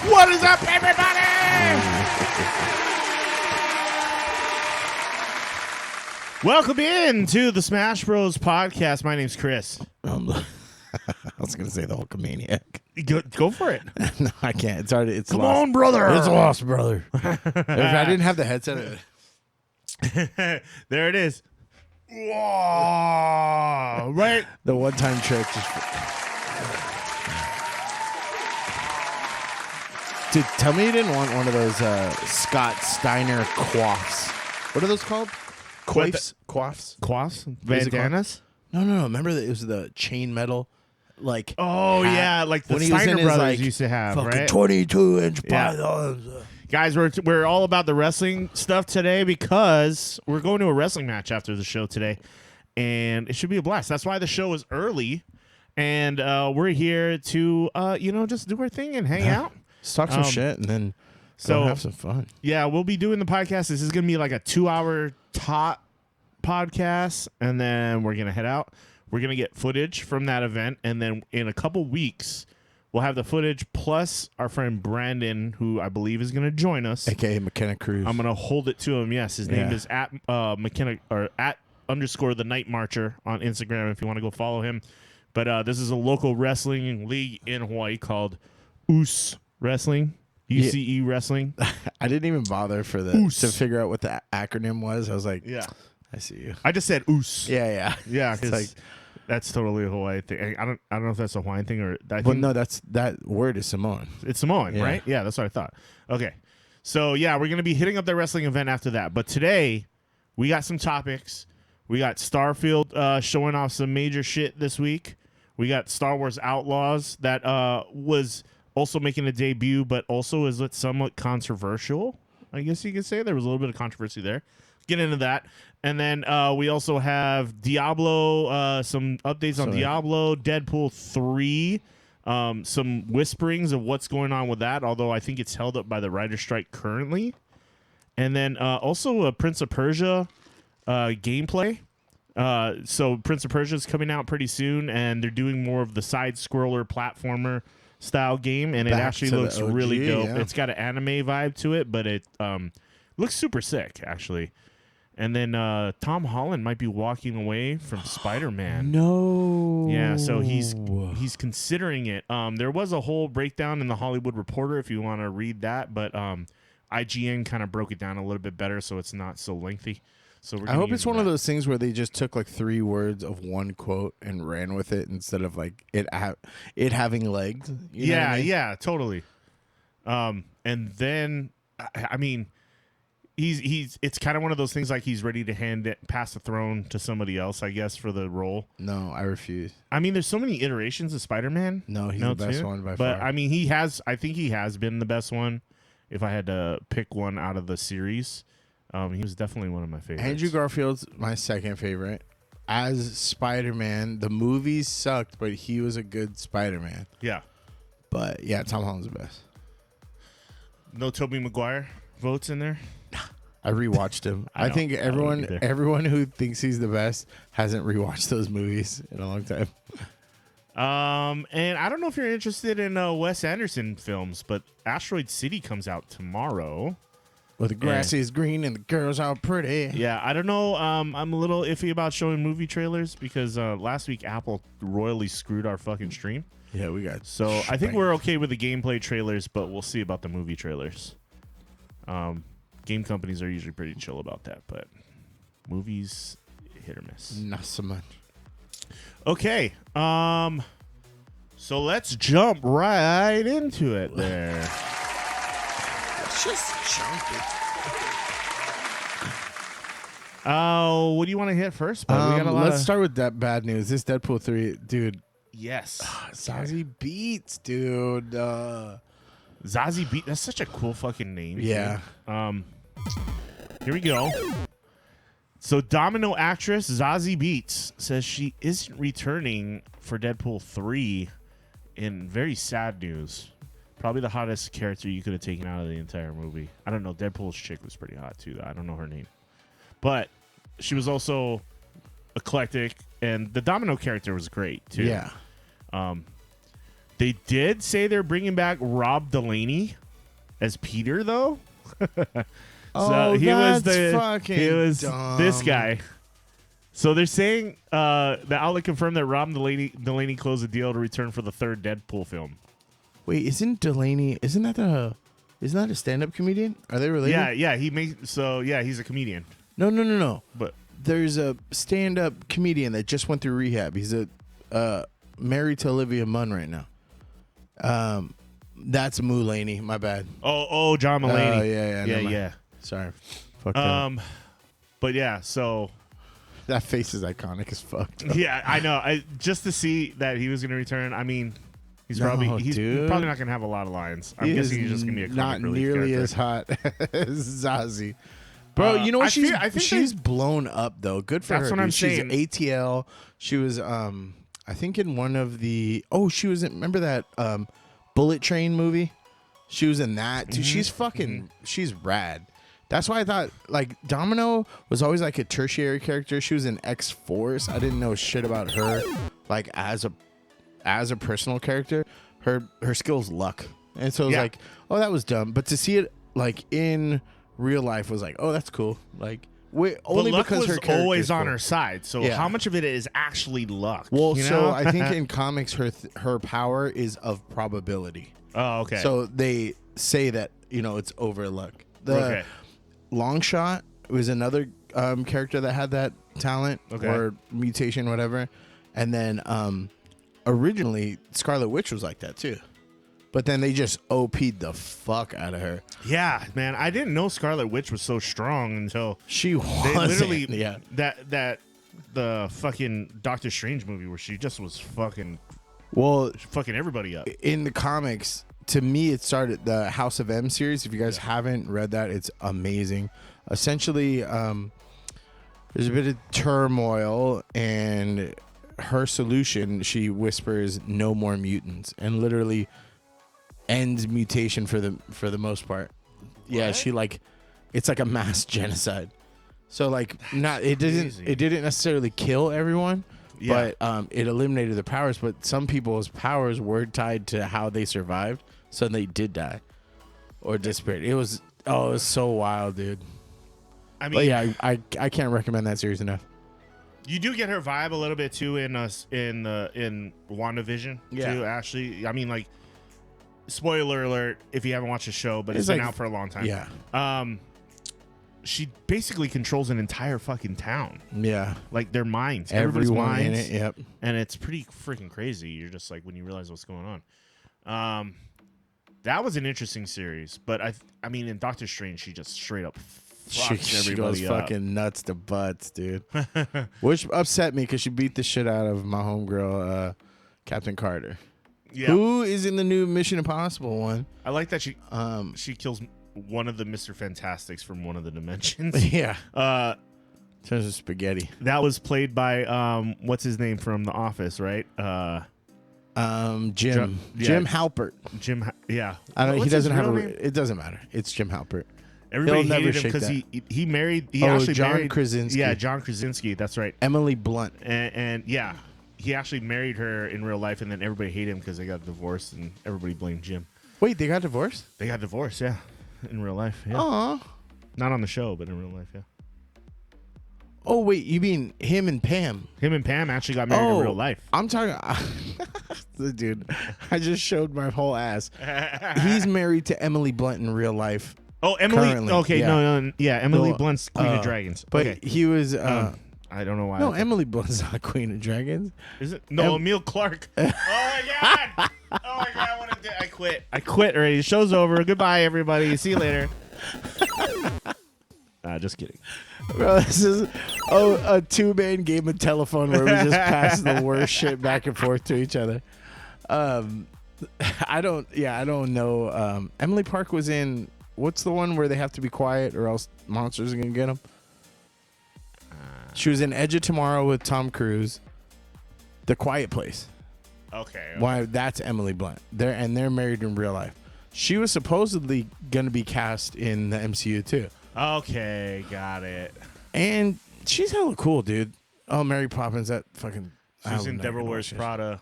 What is up, everybody? Welcome in to the Smash Bros. Podcast. My name's Chris. I was going to say the Hulkamaniac. Go for it. No, I can't. It's already. It's Come lost. on, brother. It's lost, brother. If I didn't have the headset, there it is. Whoa, right? the one-time trick. Dude, tell me you didn't want one of those Scott Steiner coifs. What are those called? Coifs? Coifs? Coifs? Bandanas? No. Remember that it was the chain metal, like Oh hat yeah, like the when he was Steiner in his, brothers like, used to have, fucking right? 22-inch Yeah. pythons. Guys, we're all about the wrestling stuff today because we're going to a wrestling match after the show today, and it should be a blast. That's why the show is early, and we're here to just do our thing and hang out. Let's talk some shit and then go have some fun. Yeah, we'll be doing the podcast. This is going to be like a 2-hour top podcast, and then we're going to head out. We're going to get footage from that event, and then in a couple weeks, we'll have the footage plus our friend Brandon, who I believe is going to join us. AKA McKenna Cruz. I'm going to hold it to him. Yes, his name is at McKenna or at _ the Night Marcher on Instagram if you want to go follow him. But this is a local wrestling league in Hawaii called UCE Wrestling. UCE Wrestling. I didn't even bother for the to figure out what the acronym was. I was like, Yeah. I see you. I just said UCE. Yeah. Yeah, It's because like, that's totally a Hawaii thing. I don't know if that's a Hawaiian thing or I well, think no, that word is Samoan. it's Samoan, Yeah. right? Yeah, that's what I thought. Okay. So, yeah, we're going to be hitting up the wrestling event after that. But today, we got some topics. We got Starfield showing off some major shit this week. We got Star Wars Outlaws that was also making a debut, but also is somewhat controversial, I guess you could say. There was a little bit of controversy there. Get into that. And then we also have Diablo, some updates on Diablo, Deadpool 3, some whisperings of what's going on with that, although I think it's held up by the writer's strike currently. And then also a Prince of Persia gameplay. So Prince of Persia is coming out pretty soon, and they're doing more of the side-scroller platformer style game, and it actually looks really dope. Yeah. It's got an anime vibe to it, but it looks super sick, actually. And then Tom Holland might be walking away from Spiderman. No. Yeah, so he's considering it. There was a whole breakdown in the Hollywood Reporter if you want to read that, but IGN kind of broke it down a little bit better, so it's not so lengthy. So I hope it's one of those things where they just took like 3 words of one quote and ran with it instead of like it having legs. You know what I mean? Yeah, totally. And then I mean, he's it's kind of one of those things like he's ready to pass the throne to somebody else, I guess, for the role. No, I refuse. I mean, there's so many iterations of Spider-Man. No, he's the best one by far. But I mean, I think he has been the best one. If I had to pick one out of the series, he was definitely one of my favorites. Andrew Garfield's my second favorite. As Spider-Man, the movies sucked, but he was a good Spider-Man. Yeah. But yeah, Tom Holland's the best. No Tobey Maguire votes in there? I rewatched him. I think everyone who thinks he's the best hasn't rewatched those movies in a long time. And I don't know if you're interested in Wes Anderson films, but Asteroid City comes out tomorrow. Well, the grass is green and the girls are pretty. Yeah, I don't know. I'm a little iffy about showing movie trailers because last week Apple royally screwed our fucking stream. Yeah, we got. So I think we're okay with the gameplay trailers, but we'll see about the movie trailers. Game companies are usually pretty chill about that, but movies, hit or miss. Not so much. Okay. So let's jump right into it there. Let's just jump it. What do you want to hit first? We got a lot let's start with that bad news. This Deadpool 3, dude. Yes. Zazie Beetz, dude. Zazie Beetz. That's such a cool fucking name. Yeah. Dude. Here we go. So Domino actress Zazie Beetz says she isn't returning for Deadpool 3 in very sad news. Probably the hottest character you could have taken out of the entire movie. I don't know. Deadpool's chick was pretty hot too, though. I don't know her name. But she was also eclectic, and the Domino character was great too. Yeah. They did say they're bringing back Rob Delaney as Peter, though. So he was this dumb. guy. So they're saying the outlet confirmed that Rob Delaney closed a deal to return for the third Deadpool film. Wait, isn't that a stand-up comedian? Are they related? Yeah. He's a comedian. No. But there's a stand-up comedian that just went through rehab. He's married to Olivia Munn right now. That's Mulaney. My bad. Oh, John Mulaney. Oh, yeah. Sorry. Fuck up. But yeah, so that face is iconic as fuck. yeah, I know. Just to see that he was going to return. I mean, he's probably not going to have a lot of lines. I'm guessing he's just going to be a not comic relief nearly character. as hot as Zazie. Bro, you know what? I think she's blown up though. Good for her. That's what I'm saying. She's ATL. She was I think in one of the she was in, remember that Bullet Train movie? She was in that too. Mm-hmm. She's rad. That's why I thought like Domino was always like a tertiary character. She was in X-Force. I didn't know shit about her like as a personal character. Her skill's luck. And so it was like, oh, that was dumb. But to see it like in real life was like, oh, that's cool. Like only but luck because was her always on cool. her side. So how much of it is actually luck? Well, you know? so I think in comics her power is of probability. Oh, okay. So they say that it's over luck. The Longshot was another character that had that talent or mutation, whatever. And then originally Scarlet Witch was like that too. But then they just OP'd the fuck out of her. Yeah, man. I didn't know Scarlet Witch was so strong until she was. They literally, that the fucking Doctor Strange movie where she just was fucking everybody up. In the comics, to me, it started the House of M series. If you guys haven't read that, it's amazing. Essentially, there's a bit of turmoil, and her solution, she whispers, "No more mutants," and literally ends mutation for the most part. Yeah, she it's like a mass genocide. So like it didn't necessarily kill everyone, but it eliminated the powers. But some people's powers were tied to how they survived, so they did die or disappeared. It was so wild, dude. I mean, but yeah, I can't recommend that series enough. You do get her vibe a little bit too in WandaVision too, Ashley. I mean, like, spoiler alert if you haven't watched the show, but it's been out for a long time. Yeah. She basically controls an entire fucking town. Yeah. Like their minds. Everybody's Everyone minds. in it, yep. And it's pretty freaking crazy. You're just like, when you realize what's going on. That was an interesting series, but I mean, in Doctor Strange, she just straight up she goes up. fucking nuts to butts, dude. Which upset me because she beat the shit out of my homegirl, Captain Carter. Yeah. Who is in the new Mission Impossible one? I like that she kills one of the Mr. Fantastics from one of the dimensions. Yeah. Turns to spaghetti. That was played by what's his name from The Office, right? Jim Halpert. Yeah. I don't. He doesn't have it doesn't matter. It's Jim Halpert. Everybody hated him because he married. He actually John married Krasinski. Yeah, John Krasinski. That's right. Emily Blunt. And yeah, he actually married her in real life, and then everybody hated him because they got divorced, and everybody blamed Jim. Wait, they got divorced? They got divorced. Yeah, in real life. Yeah. Aww. Not on the show, but in real life. Yeah. Oh wait, you mean him and Pam? Him and Pam actually got married in real life. I'm talking, dude. I just showed my whole ass. He's married to Emily Blunt in real life. Oh, Emily. Currently, okay, yeah. no, yeah, Emily Blunt's Queen of Dragons. But okay. he was. I don't know why. No, Emily Blunt's not Queen of Dragons. Is it? No, Emil Clark. Oh my god! Oh my god! I quit. I quit already. The show's over. Goodbye, everybody. See you later. Just kidding. Bro, this is a two-man game of telephone where we just pass the worst shit back and forth to each other. I don't know. Emily Park was in, what's the one where they have to be quiet or else monsters are gonna get them? She was in Edge of Tomorrow with Tom Cruise. The Quiet Place. Okay. Why? That's Emily Blunt. They're married in real life. She was supposedly gonna be cast in the MCU too. Okay, got it. And she's hella cool, dude. Oh, Mary Poppins, that fucking. She's in Devil Wears Prada.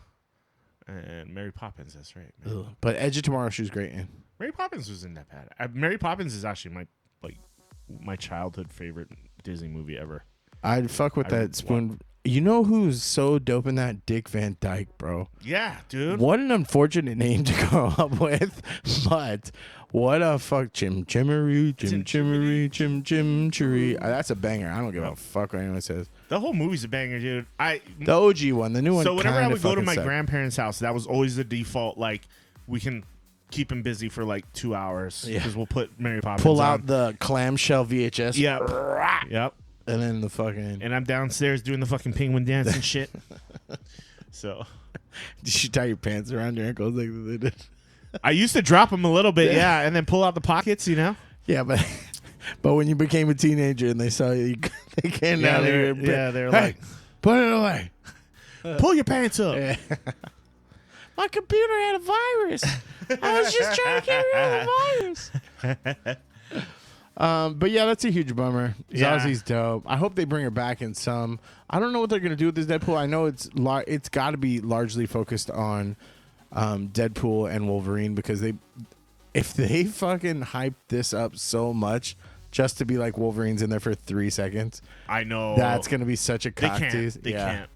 And Mary Poppins, that's right. Ugh. But Edge of Tomorrow, she was great in. Mary Poppins wasn't that bad. Mary Poppins is actually my childhood favorite Disney movie ever. I'd fuck with that spoon. You know who's so dope in that? Dick Van Dyke, bro. Yeah, dude. What an unfortunate name to grow up with, but what a fuck. Chim Chimmery, Chim Chimmery, Chim Chimchery. That's a banger. I don't give a fuck what anyone says. The whole movie's a banger, dude. The OG one, the new one. So whenever I would go to my sucked. grandparents' house, that was always the default. Like, we can keep him busy for like 2 hours because we'll put Mary Poppins Pull on. out the clamshell VHS. Yep. And then the fucking. And I'm downstairs doing the fucking penguin dance and shit. So. Did you tie your pants around your ankles like they did? I used to drop them a little bit, and then pull out the pockets, you know? Yeah, but when you became a teenager and they saw you, they came down there. They're Hey, like, put it away. pull your pants up. Yeah. My computer had a virus. I was just trying to get rid of the virus. But yeah, that's a huge bummer. Zazzie's dope. I hope they bring her back in some. I don't know what they're gonna do with this Deadpool. I know it's got to be largely focused on Deadpool and Wolverine because if they fucking hype this up so much just to be like Wolverine's in there for 3 seconds, I know that's gonna be such a cock tease. They can't.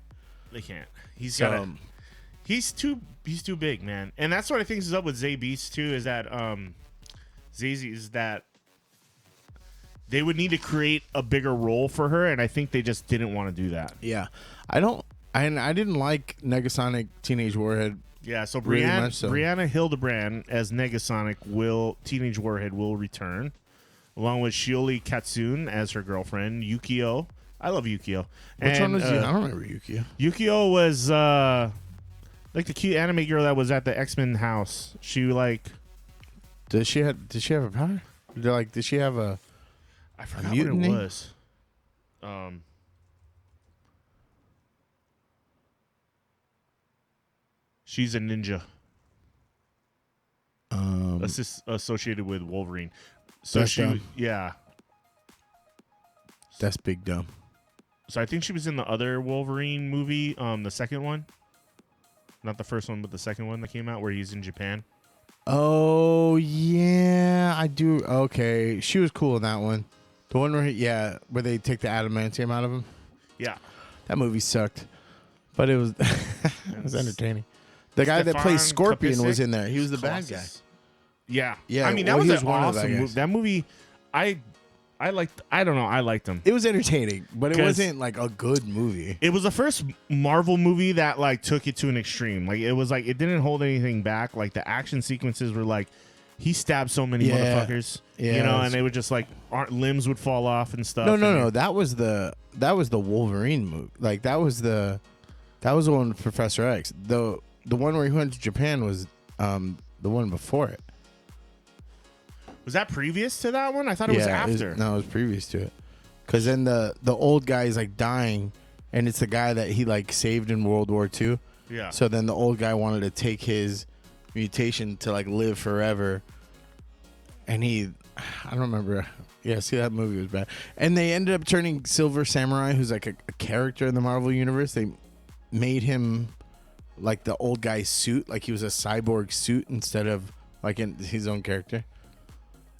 He's too big, man. And that's what I think is up with Zay Beast too. Is that Zazie is that. They would need to create a bigger role for her, and I think they just didn't want to do that. Yeah, I didn't like Negasonic Teenage Warhead. Yeah, so really much so. Brianna Hildebrand as Negasonic Teenage Warhead will return, along with Shioli Katsune as her girlfriend, Yukio. I love Yukio. Which one was I don't remember Yukio. Yukio was like the cute anime girl that was at the X-Men house. She Did she have a power? Did she have a? I forgot what it was. She's a ninja. Associated with Wolverine. So that's dumb. That's big dumb. So I think she was in the other Wolverine movie, the second one. Not the first one, but the second one that came out where he's in Japan. Oh yeah, I do. Okay, she was cool in that one. The one where they take the adamantium out of him. Yeah, that movie sucked, but it was it was entertaining. The guy that plays Scorpion was in there. He was the bad guy. Yeah. Yeah. I mean, that was an awesome movie. That movie, I liked. I don't know. I liked them. It was entertaining, but it wasn't like a good movie. It was the first Marvel movie that like took it to an extreme. Like it was like it didn't hold anything back. Like the action sequences were like he stabbed so many motherfuckers. Yeah, you know, and they would just like limbs would fall off and stuff. No. That was the Wolverine movie. Like that was the one with Professor X. The one where he went to Japan was the one before it. Was that previous to that one? I thought it was after. It was previous to it. Because then the old guy is like dying, and it's the guy that he like saved in World War II. Yeah. So then the old guy wanted to take his mutation to like live forever, and I don't remember. Yeah, see, that movie was bad. And they ended up turning Silver Samurai, who's like a character in the Marvel universe. They made him like the old guy's suit, like he was a cyborg suit instead of like in his own character.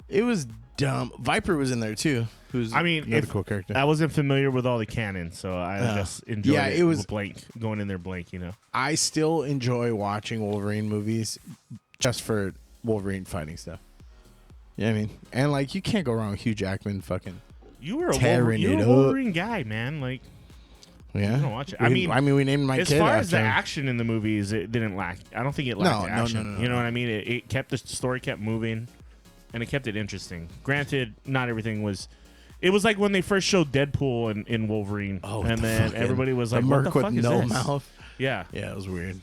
It was dumb. Viper was in there too. Who's another cool character. I wasn't familiar with all the canon, so I just enjoyed it. It was blank going in there blank. You know, I still enjoy watching Wolverine movies just for Wolverine fighting stuff. You know what I mean? And like, you can't go wrong with Hugh Jackman fucking. You were a Wolverine guy, man. Like, yeah. Watch it. We named my kid. As far as the action in the movies, it didn't lack. I don't think it lacked action. No. You know what I mean? It kept the story kept moving. And it kept it interesting. Granted, not everything was. It was like when they first showed Deadpool in Wolverine, and then everybody was like, "What the fuck is this?" Mouth. Yeah, it was weird.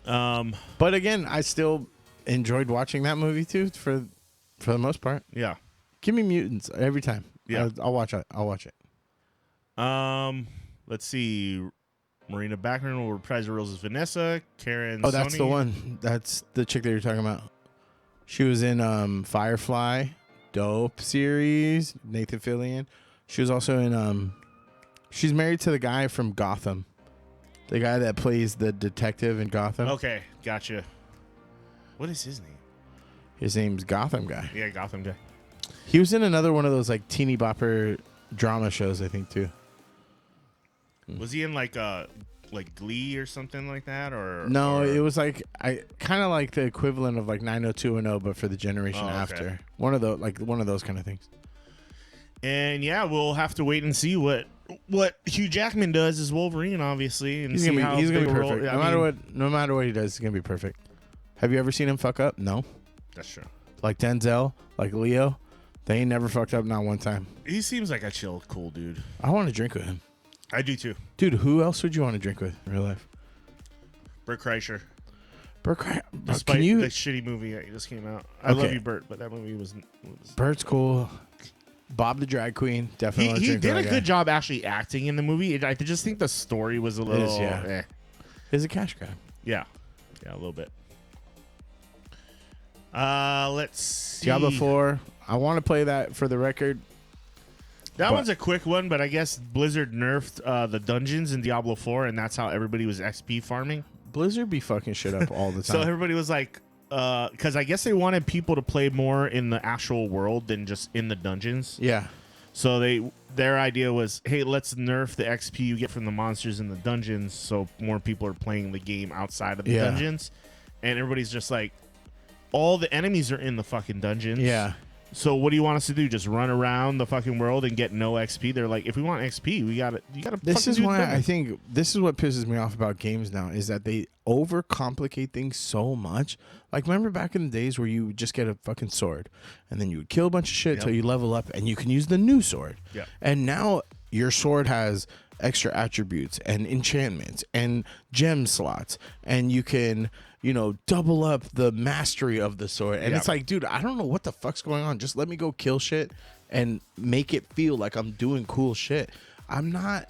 But again, I still enjoyed watching that movie too, for the most part. Yeah, give me mutants every time. Yeah, I'll watch it. Let's see. Marina Baccarin will reprise her roles as Vanessa. Karen. Oh, that's the one. That's the chick that you're talking about. She was in Firefly, dope series, Nathan Fillion. She was also in she's married to the guy from Gotham. The guy that plays the detective in Gotham. Okay, gotcha. What is his name? His name's Gotham Guy. Yeah, Gotham Guy. He was in another one of those like teeny bopper drama shows, I think, too. Was he in like Glee or something like that, or No, or... it was like I kind of like the equivalent of like 90210, but for the generation after. One of those kind of things. And yeah, we'll have to wait and see what Hugh Jackman does as Wolverine, obviously, and He's see gonna how be big a role- perfect. I mean, No matter what he does, he's gonna be perfect. Have you ever seen him fuck up? No. That's true. Like Denzel, like Leo, they ain't never fucked up not one time. He seems like a chill, cool dude. I want to drink with him. I do too. Dude, who else would you want to drink with in real life? Bert Kreischer. Can you? The shitty movie that just came out. I love you, Bert, but that movie was Bert's cool. Bob the drag queen, definitely. He did a good job actually acting in the movie. I just think the story was a little. It's a cash grab. Yeah, a little bit. Let's see. Diablo 4. I want to play that for the record. That one's a quick one, but I guess Blizzard nerfed the dungeons in Diablo 4, and that's how everybody was XP farming. Blizzard be fucking shit up all the time. So everybody was like, because I guess they wanted people to play more in the actual world than just in the dungeons. Yeah. So their idea was, hey, let's nerf the XP you get from the monsters in the dungeons, so more people are playing the game outside of the dungeons. And everybody's just like, all the enemies are in the fucking dungeons. Yeah. So what do you want us to do? Just run around the fucking world and get no XP? They're like, if we want XP, you gotta. This is why I think this is what pisses me off about games now is that they overcomplicate things so much. Like remember back in the days where you would just get a fucking sword and then you would kill a bunch of shit until you level up and you can use the new sword. Yeah. And now your sword has extra attributes and enchantments and gem slots and you can double up the mastery of the sword. And it's like, dude, I don't know what the fuck's going on. Just let me go kill shit and make it feel like I'm doing cool shit. I'm not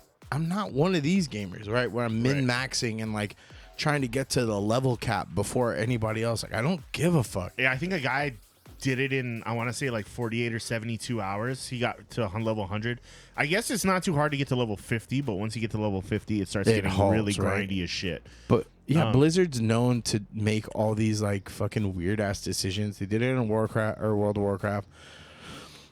one of these gamers, right? Where I'm min-maxing and like trying to get to the level cap before anybody else. Like, I don't give a fuck. Yeah, I think a guy did it in, I want to say like 48 or 72 hours. He got to level 100. I guess it's not too hard to get to level 50, but once you get to level 50, it starts getting really grindy as shit. But yeah, Blizzard's known to make all these like fucking weird ass decisions. They did it in Warcraft or World of Warcraft.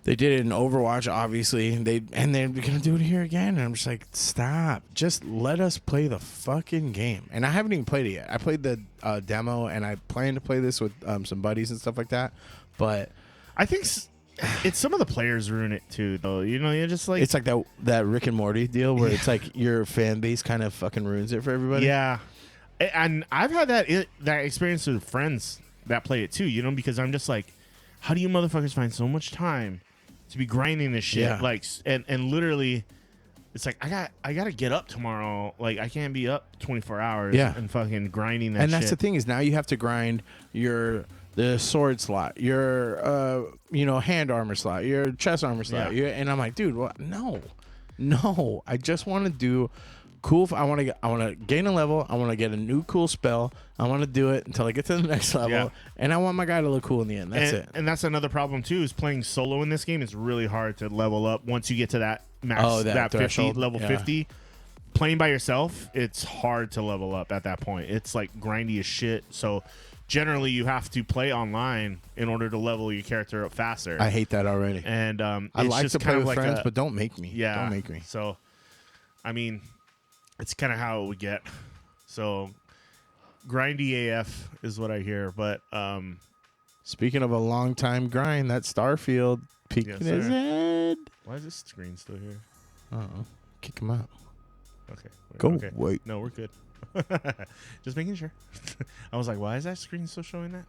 They did it in Overwatch, obviously. They're gonna do it here again. And I'm just like, stop. Just let us play the fucking game. And I haven't even played it yet. I played the demo, and I plan to play this with some buddies and stuff like that. But I think it's some of the players ruin it too, though. You're just like, it's like that Rick and Morty deal where it's like your fan base kind of fucking ruins it for everybody. Yeah, and I've had that experience with friends that play it too. Because I'm just like, how do you motherfuckers find so much time to be grinding this shit? Yeah. Like, and literally, it's like I gotta get up tomorrow. Like, I can't be up 24 hours and fucking grinding that. And shit. that's the thing is now you have to grind the sword slot, your hand armor slot, your chest armor slot, and I'm like, dude, what? No, I just want to do cool. I want to gain a level. I want to get a new cool spell. I want to do it until I get to the next level, and I want my guy to look cool in the end. That's it. And that's another problem too. Is playing solo in this game. It's really hard to level up once you get to that max, that 50 level 50. Playing by yourself, it's hard to level up at that point. It's like grindy as shit. So generally, you have to play online in order to level your character up faster. I hate that already. And I like just to play with like friends, but don't make me. Yeah, don't make me. So, I mean, it's kind of how it would get. So, grindy AF is what I hear. But speaking of a long time grind, that Starfield peeking his head. Why is this screen still here? Kick him out. Okay. Go. Okay. Wait. No, we're good. Just making sure. I was like, why is that screen still showing that?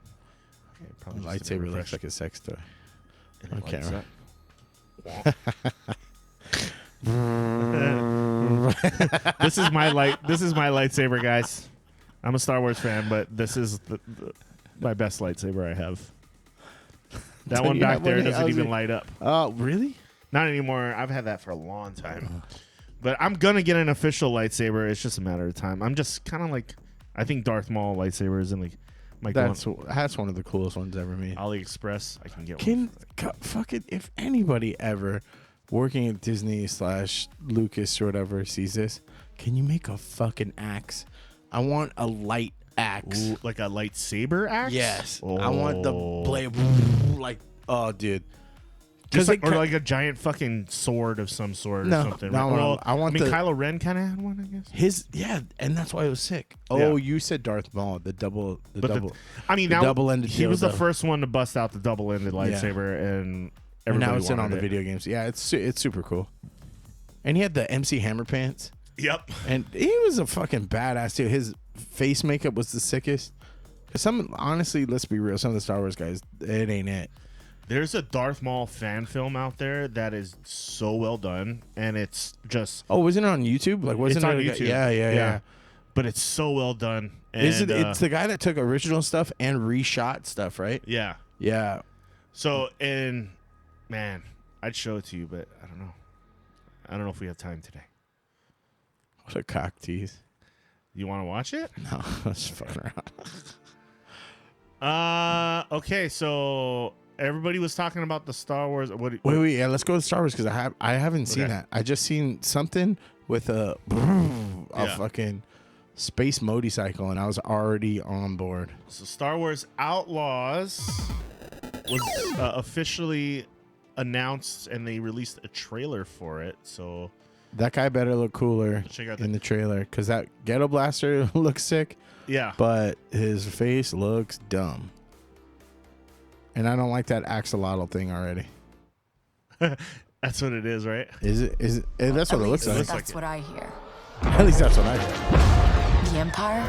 Okay, probably lightsaber looks like a sex toy. On camera. This is my lightsaber, guys. I'm a Star Wars fan, but this is my best lightsaber I have. That one back there doesn't even light up. Oh, really? Not anymore. I've had that for a long time. But I'm going to get an official lightsaber. It's just a matter of time. I'm just kind of like, I think Darth Maul lightsabers and like that's one of the coolest ones ever made. AliExpress, I can get one. Fucking, if anybody ever working at Disney / Lucas or whatever sees this, can you make a fucking axe? I want a light axe. Ooh, like a lightsaber axe? Yes. Oh. I want the blade. Like, oh, dude. Just like, or like a giant fucking sword of some sort or something. No, right? Well, I want Kylo Ren kind of had one, I guess. And that's why it was sick. Oh, you said Darth Maul, the double-ended. He was the first one to bust out the double-ended lightsaber, and now it's in all the video games. Yeah, it's super cool. And he had the MC Hammer pants. Yep. And he was a fucking badass too. His face makeup was the sickest. Honestly, let's be real. Some of the Star Wars guys, it ain't it. There's a Darth Maul fan film out there that is so well done, and it's just... Oh, wasn't it on YouTube? Like, wasn't it's it on YouTube? Yeah. But it's so well done. And, it's the guy that took original stuff and reshot stuff, right? Yeah. Yeah. So, and man, I'd show it to you, but I don't know. I don't know if we have time today. What a cock tease. You want to watch it? No, let's fucking around. Okay, so everybody was talking about the Star Wars. Wait, yeah, let's go to Star Wars because I haven't seen that. I just seen something with a fucking space motorcycle, and I was already on board. So Star Wars Outlaws was officially announced, and they released a trailer for it. So that guy better look cooler in the trailer because that Ghetto Blaster looks sick. Yeah, but his face looks dumb. And I don't like that axolotl thing already. That's what it is, right? Is it? That's what it looks like. That's what I hear. At least that's what I hear. The Empire?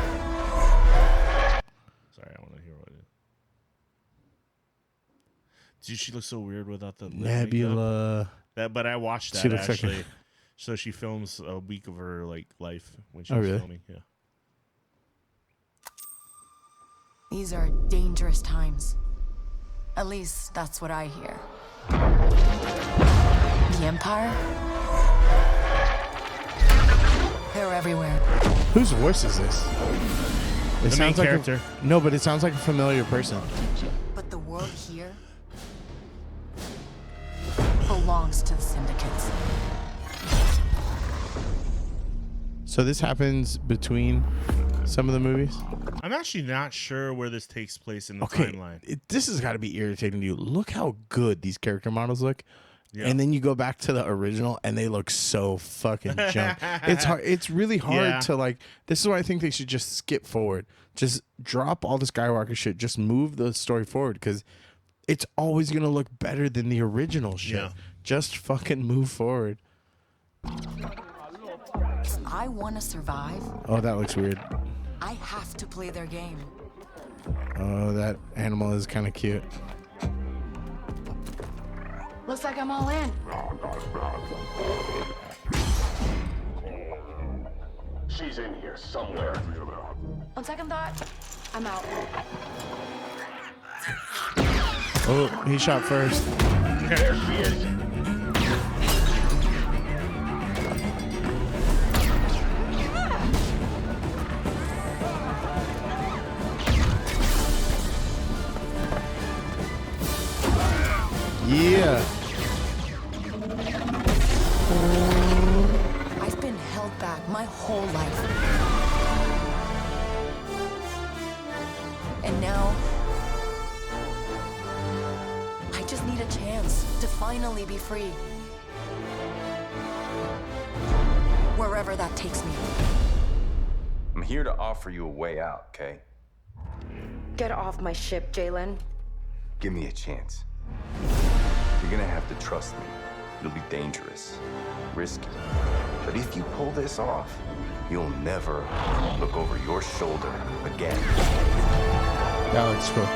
Sorry, I want to hear what it is. Dude, she looks so weird without the Nebula. But I watched that actually. So she films a week of her life when she was filming. Yeah. These are dangerous times. At least that's what I hear. The Empire? They're everywhere. Whose voice is this? The main character. No, but it sounds like a familiar person. But the world here belongs to the syndicates. So this happens between some of the movies? I'm actually not sure where this takes place in the timeline. This has got to be irritating to you. Look how good these character models look. Yeah. And then you go back to the original and they look so fucking junk. It's hard. It's really hard to this is why I think they should just skip forward. Just drop all the Skywalker shit. Just move the story forward because it's always going to look better than the original shit. Yeah. Just fucking move forward. If I want to survive, Oh, that looks weird. I have to play their game. Oh, that animal is kind of cute. Looks like I'm all in. She's in here somewhere. On second thought, I'm out. Oh, he shot first. There she is. Yeah. I've been held back my whole life. And now, I just need a chance to finally be free. Wherever that takes me. I'm here to offer you a way out, okay? Get off my ship, Jalen. Give me a chance. You're gonna have to trust me. It'll be dangerous, risky. But if you pull this off, you'll never look over your shoulder again. That looks cool.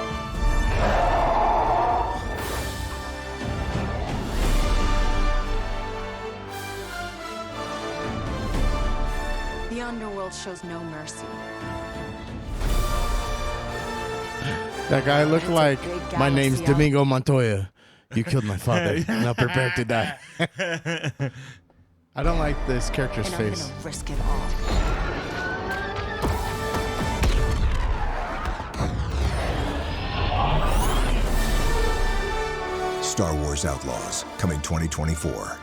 The underworld shows no mercy. That guy looked like, my name's Domingo Montoya. You killed my father. Now prepare to die. I don't like this character's And face. I'm gonna risk it all. Star Wars Outlaws, coming 2024.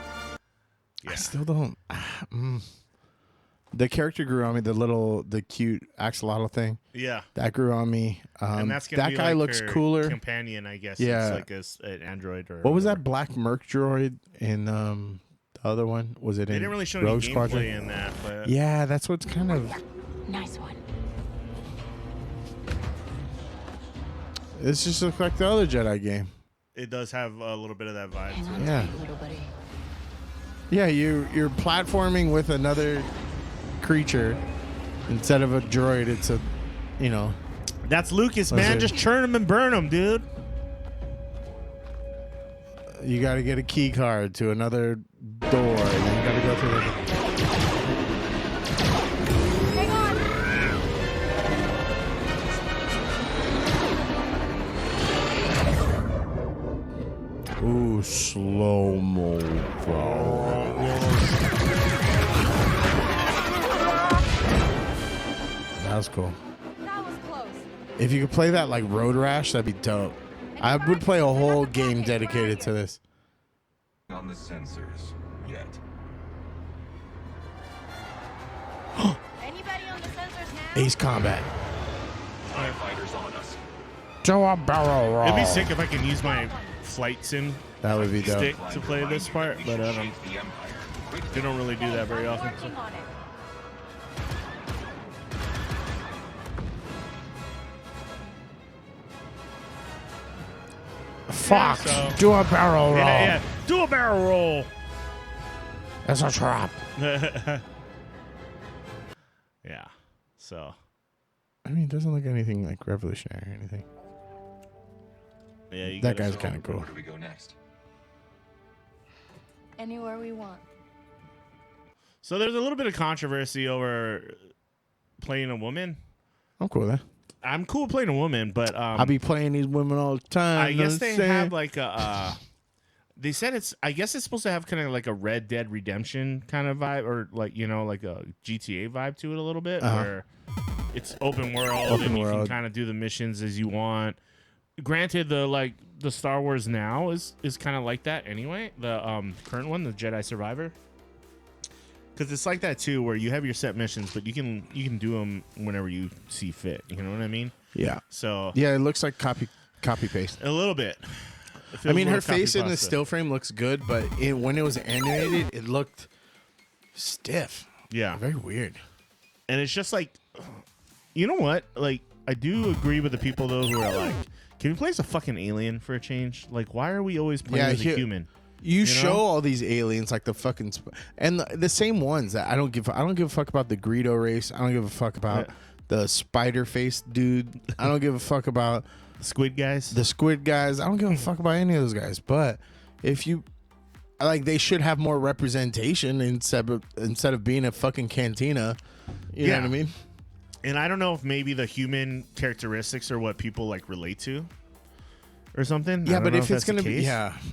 I still don't. The character grew on me. The cute axolotl thing Yeah. that grew on me. And that's gonna that be guy like looks her cooler. companion, I guess. Yeah. It's like an android or What was whatever. that black merc droid in the other one? Was it They in didn't really show Rogue any Squadron? gameplay in that, but Yeah, that's what's kind of. Nice one. This just looks like the other Jedi game. it does have a little bit of that vibe Hang to on it. Yeah. tight, little buddy. Yeah, you're platforming with another creature instead of a droid. It's a, you know. That's Lucas, What's man. it? Just churn them and burn them, dude. You got to get a key card to another door, and then you got to go through the. Ooh, slow mo, bro. That was cool. That was close. If you could play that like Road Rash, that'd be dope. I would play a whole game dedicated to this. On the sensors yet. Anybody on the sensors now? Ace Combat. TIE fighters on us. Do a barrel roll. It'd be sick if I can use my flight sim That would be dope. stick to play this part, but they don't really do that very often. So. Working on it. Fuck. so- Do a barrel roll. Yeah, do a barrel roll. That's a trap. Yeah. So. I mean, it doesn't look anything like revolutionary or anything. Yeah, you That gotta- guy's kind of cool. Where do we go next? Anywhere we want. So there's a little bit of controversy over playing a woman. I'm cool with that. I'm cool playing a woman, but I'll be playing these women all the time. I you know guess what they I'm saying? have like a. They said it's. I guess it's supposed to have kind of like a Red Dead Redemption kind of vibe, or like like a GTA vibe to it a little bit, where it's open world and you can world. kind of do the missions as you want. Granted, the Star Wars now is kind of like that anyway. The current one, the Jedi Survivor, because it's like that too, where you have your set missions, but you can do them whenever you see fit. You know what I mean? Yeah. So Yeah, it looks like copy paste. a little bit. It I feels mean, a her little face in the copy-pasta. still frame looks good, but when it was animated, it looked stiff. Yeah. Very weird. And it's just like, you know what? Like, I do agree with the people though who are like, can we play as a fucking alien for a change? Like, why are we always playing Yeah, as a human? You show know? all these aliens like the fucking and the same ones that I don't give a fuck about the Greedo race. I don't give a fuck about the spider face dude. I don't give a fuck about Squid guys. the squid guys. I don't give a fuck about any of those guys. But if you like, they should have more representation instead of being a fucking cantina. You know Yeah. what I mean? And I don't know if maybe the human characteristics are what people like relate to, or something. I Yeah, don't but know if it's that's the gonna be, case.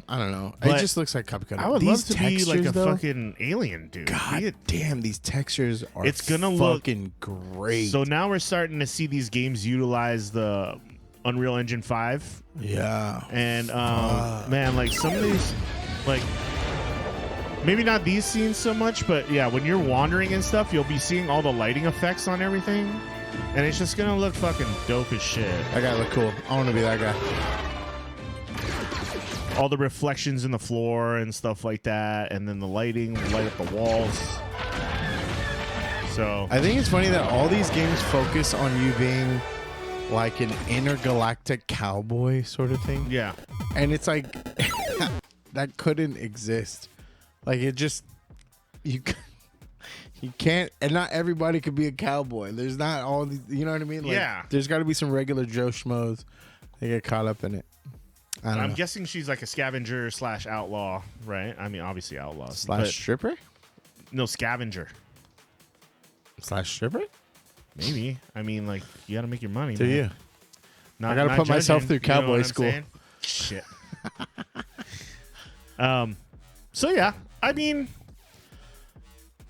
I don't know. But It just looks like copycat. I would These love to be like a textures, though, fucking alien, dude. God Be a- damn, these textures are It's gonna look- fucking great. So now we're starting to see these games utilize the Unreal Engine 5. yeah. And man, like some of these, like maybe not these scenes so much, but yeah, when you're wandering and stuff, you'll be seeing all the lighting effects on everything, and it's just gonna look fucking dope as shit. That guy look cool. I want to be that guy. All the reflections in the floor and stuff like that, and then the lighting will light up the walls. So I think it's funny that all these games focus on you being like an intergalactic cowboy sort of thing. yeah, And it's like that couldn't exist. Like it just you can't, and not everybody could be a cowboy. There's not all these, you know what I mean? Like, Yeah. There's got to be some regular Joe schmoes. They get caught up in it. I don't I'm know. guessing she's like a scavenger / outlaw, right? I mean, obviously outlaws. Slash but stripper? no, scavenger. Slash stripper? Maybe. I mean, like you got to make your money. Do man. you? Not, I gotta not put myself judging, through you know cowboy what I'm school. saying? Shit. So yeah, I mean,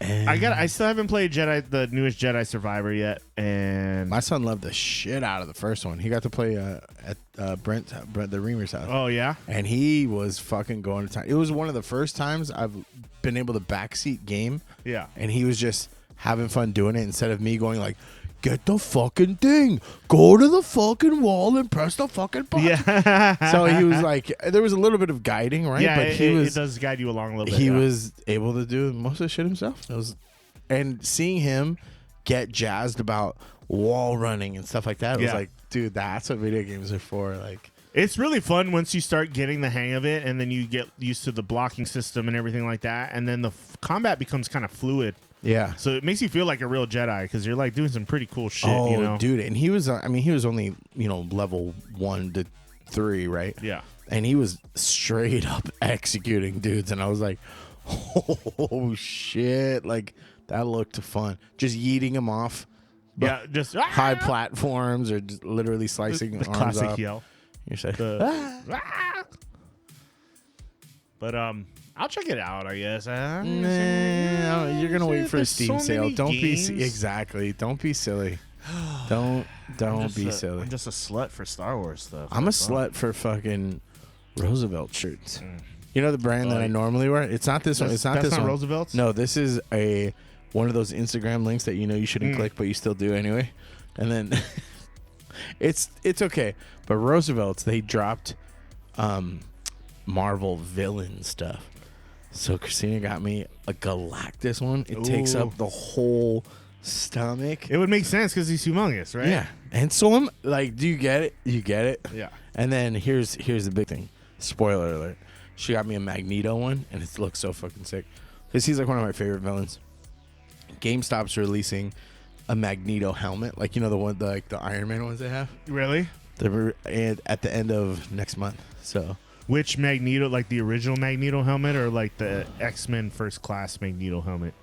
I still haven't played the newest Jedi Survivor yet, and My son loved the shit out of the first one. He got to play at Brent the Reamer's house. oh yeah, And he was fucking going to town. It was one of the first times I've been able to backseat game. yeah, And he was just having fun doing it instead of me going like, get the fucking thing, go to the fucking wall and press the fucking button. Yeah. So he was like, there was a little bit of guiding, right? Yeah, but it does guide you along a little bit. he yeah. was able to do most of the shit himself. And seeing him get jazzed about wall running and stuff like that, it was Yeah. like, dude, that's what video games are for. Like, It's really fun once you start getting the hang of it, and then you get used to the blocking system and everything like that, and then the combat becomes kind of fluid. yeah. So it makes you feel like a real Jedi because you're like doing some pretty cool shit. Oh, you know? dude, and he was, he was only, level 1 to 3, right? Yeah. And he was straight up executing dudes, and I was like, oh shit, like that looked fun. Just yeeting him off Yeah, just high platforms or just literally slicing the arms classic up. yell. You're saying, But I'll check it out. I guess. nah, you're gonna wait for a There's Steam so sale. many Don't be games. exactly. Don't be silly. Don't be silly. I'm just a slut for Star Wars stuff. I'm a That's all. slut for fucking Roosevelt shirts. You know the brand that I normally wear? It's not this one. It's not That's this not one. Roosevelt's? No, this is one of those Instagram links that you shouldn't click, but you still do anyway. And then it's okay. But Roosevelt's, they dropped Marvel villain stuff. So Christina got me a Galactus one. It takes Ooh. up the whole stomach. It would make sense because he's humongous, right? Yeah. And so I'm like, do you get it? You get it? Yeah. And then here's the big thing. Spoiler alert. She got me a Magneto one, and it looks so fucking sick. Because he's like one of my favorite villains. GameStop's releasing a Magneto helmet, like the one, the Iron Man ones they have. Really? They're at the end of next month. So Which Magneto, like the original Magneto helmet, or like the X-Men First Class Magneto helmet?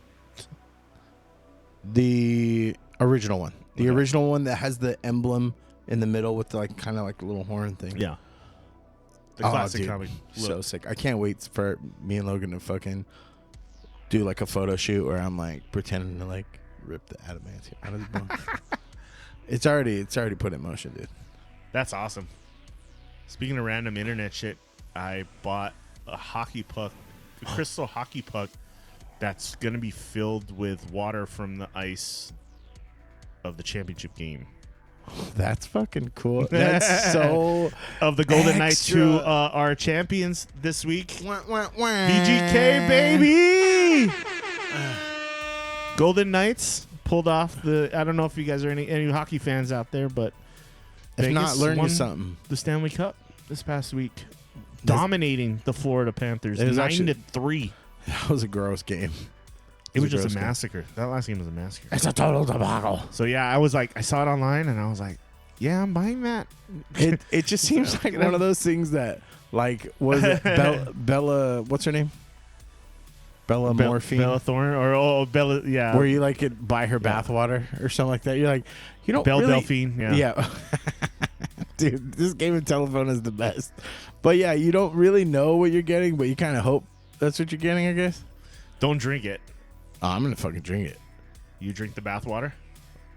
the original one, Okay. original one that has the emblem in the middle with the kind of like a little horn thing. Yeah. The Oh, classic dude, comic. so look. sick. I can't wait for me and Logan to fucking do like a photo shoot where I'm like pretending to like rip the adamantium out of the bone. It's already put in motion, dude. That's awesome. Speaking of random internet shit, I bought a hockey puck, a crystal hockey puck that's going to be filled with water from the ice of the championship game. That's fucking cool. That's so Of the Golden Knights, extra. who are champions this week. Wah, wah, wah. VGK, baby! Golden Knights pulled off I don't know if you guys are any hockey fans out there, but If Vegas not, learn you won something. the Stanley Cup this past week, dominating the Florida Panthers It was 9-3. That was a gross game. It was just gross a game. massacre. That last game was a massacre. It's a total debacle. So yeah, I was like, I saw it online and I was like, yeah, I'm buying that. It just seems like one of those things that like was it Bella? What's her name? Bella Morphine. Bella Thorne or Bella, yeah. Where you like could buy her bathwater or something like that. You're like, you don't Belle really, Delphine, yeah. Yeah. Dude, this game of telephone is the best. But yeah, you don't really know what you're getting, but you kind of hope that's what you're getting, I guess. Don't drink it. Oh, I'm going to fucking drink it. You drink the bathwater?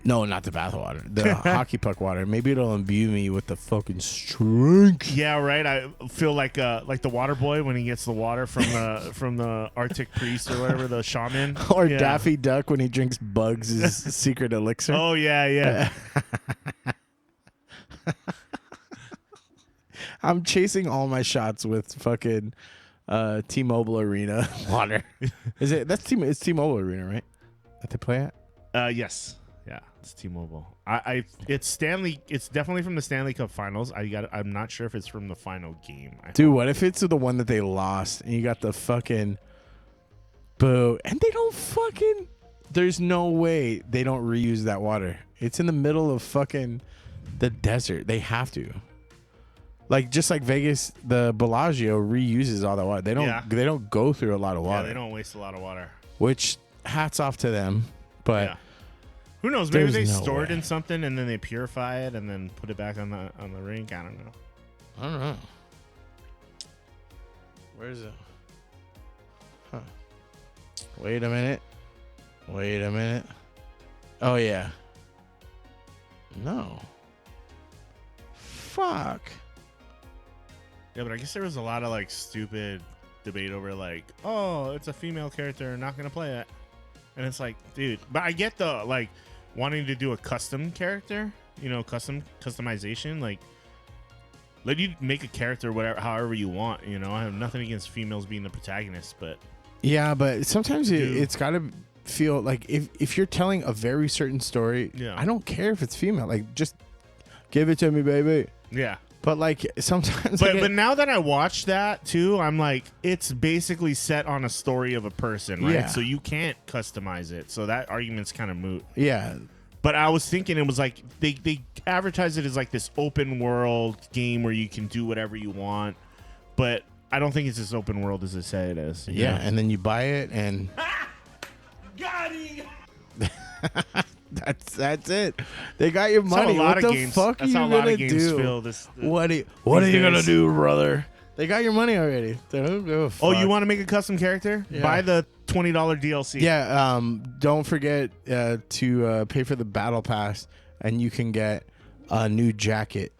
No, not the bathwater. The hockey puck water. Maybe it'll imbue me with the fucking strength. Yeah, right. I feel like the water boy when he gets the water from the Arctic priest or whatever, the shaman. Or Yeah. Daffy Duck when he drinks Bugs' secret elixir. Oh yeah. I'm chasing all my shots with fucking T-Mobile Arena water. It's T-Mobile Arena, right? That they play at? Yes. Yeah, it's T-Mobile. It's Stanley. It's definitely from the Stanley Cup Finals. I'm not sure if it's from the final game. Dude, what if it's the one that they lost and you got the fucking boo and they don't fucking? There's no way they don't reuse that water. It's in the middle of fucking the desert. They have to. Like just like Vegas, the Bellagio reuses all that water. They don't. Yeah. They don't go through a lot of water. Yeah, they don't waste a lot of water. Which hats off to them, but. Yeah. Who knows? Maybe There's they no store it way. in something and then they purify it and then put it back on the rink. I don't know. I don't know. Where's it? Huh. Wait a minute. Oh, yeah. No. Fuck. Yeah, but I guess there was a lot of like stupid debate over like, oh, it's a female character, not gonna play it. And it's like, dude, but I get the like wanting to do a custom character, you know, customization, like let you make a character whatever, however you want, you know. I have nothing against females being the protagonist, but yeah, but sometimes it's got to feel like if you're telling a very certain story, Yeah. I don't care if it's female, like just give it to me, baby. yeah. But like sometimes, But now that I watch that too, I'm like, it's basically set on a story of a person, right? Yeah. So you can't customize it. So that argument's kind of moot. yeah, But I was thinking it was like they advertise it as like this open world game where you can do whatever you want, but I don't think it's as open world as they say it is. you yeah, know? and then you buy it, and Got it. that's it. They got your That's how money. a lot What of the games. fuck are That's you how a lot gonna of games do? feel. What are these you gonna days. do, brother? They got your money already. They don't give a fuck. Oh, you want to make a custom character? Yeah. Buy the $20 DLC. Yeah. Don't forget to pay for the battle pass, and you can get a new jacket.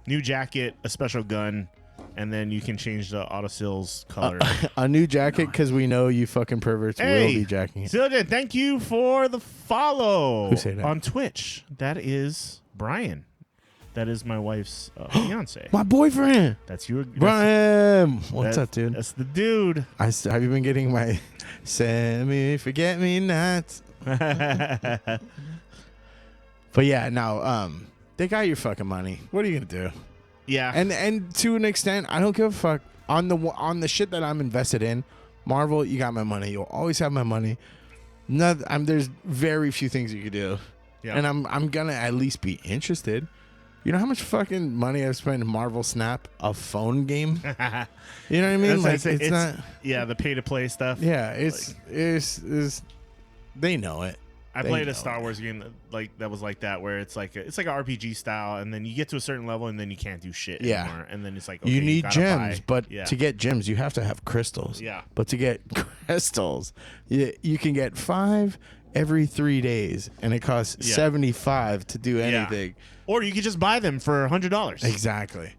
New jacket, a special gun, and then you can change the autosill's color. A new jacket, because we know you fucking perverts will be jacking it. Zildjian, thank you for the follow. Who said that? On Twitch. That is Brian. That is my wife's fiance. My boyfriend, That's you, Brian. What's up, dude? That's the dude. Have you been getting my semi forget me nots? But yeah, no. They got your fucking money. What are you gonna do? Yeah. And to an extent, I don't give a fuck on the shit that I'm invested in. Marvel, you got my money. You'll always have my money. There's very few things you could do, Yeah. and I'm gonna at least be interested. You know how much fucking money I've spent in Marvel Snap, a phone game? You know what I mean? Like it's not. Yeah, the pay to play stuff. Yeah, it's they know it. I They played know a Star it. Wars game that was like that, where it's like an RPG style, and then you get to a certain level, and then you can't do shit Yeah. anymore, and then it's like, okay, You need gotta gems, buy. but Yeah. to get gems, you have to have crystals. Yeah. But to get crystals, you can get 5 every 3 days, and it costs Yeah. 75 to do Yeah. anything. Or you could just buy them for $100. Exactly.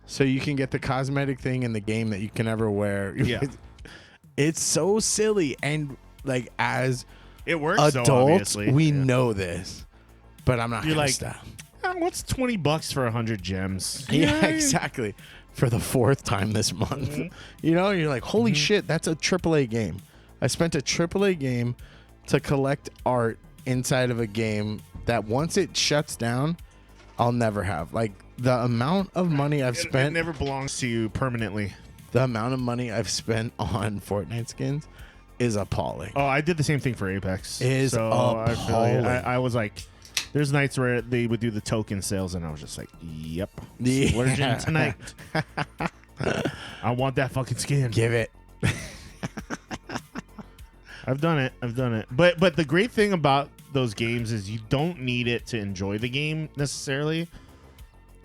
So you can get the cosmetic thing in the game that you can never wear. Yeah. It's so silly, and like as It works. adults, though, obviously. we Yeah. know this, but I'm not You're gonna like, stop. What's $20 for 100 gems? Yeah, exactly. For the 4th time this month. Mm-hmm. You know, you're like, holy shit, that's a AAA game. I spent a AAA game to collect art inside of a game that once it shuts down, I'll never have. Like the amount of money I've It spent, never belongs to you permanently. the amount of money I've spent on Fortnite skins is appalling. Oh, I did the same thing for Apex. Is so I feel you. appalling. I was like, there's nights where they would do the token sales, and I was just like, yep, Yeah. splurging tonight. I want that fucking skin. Give it. I've done it. But the great thing about those games is you don't need it to enjoy the game necessarily.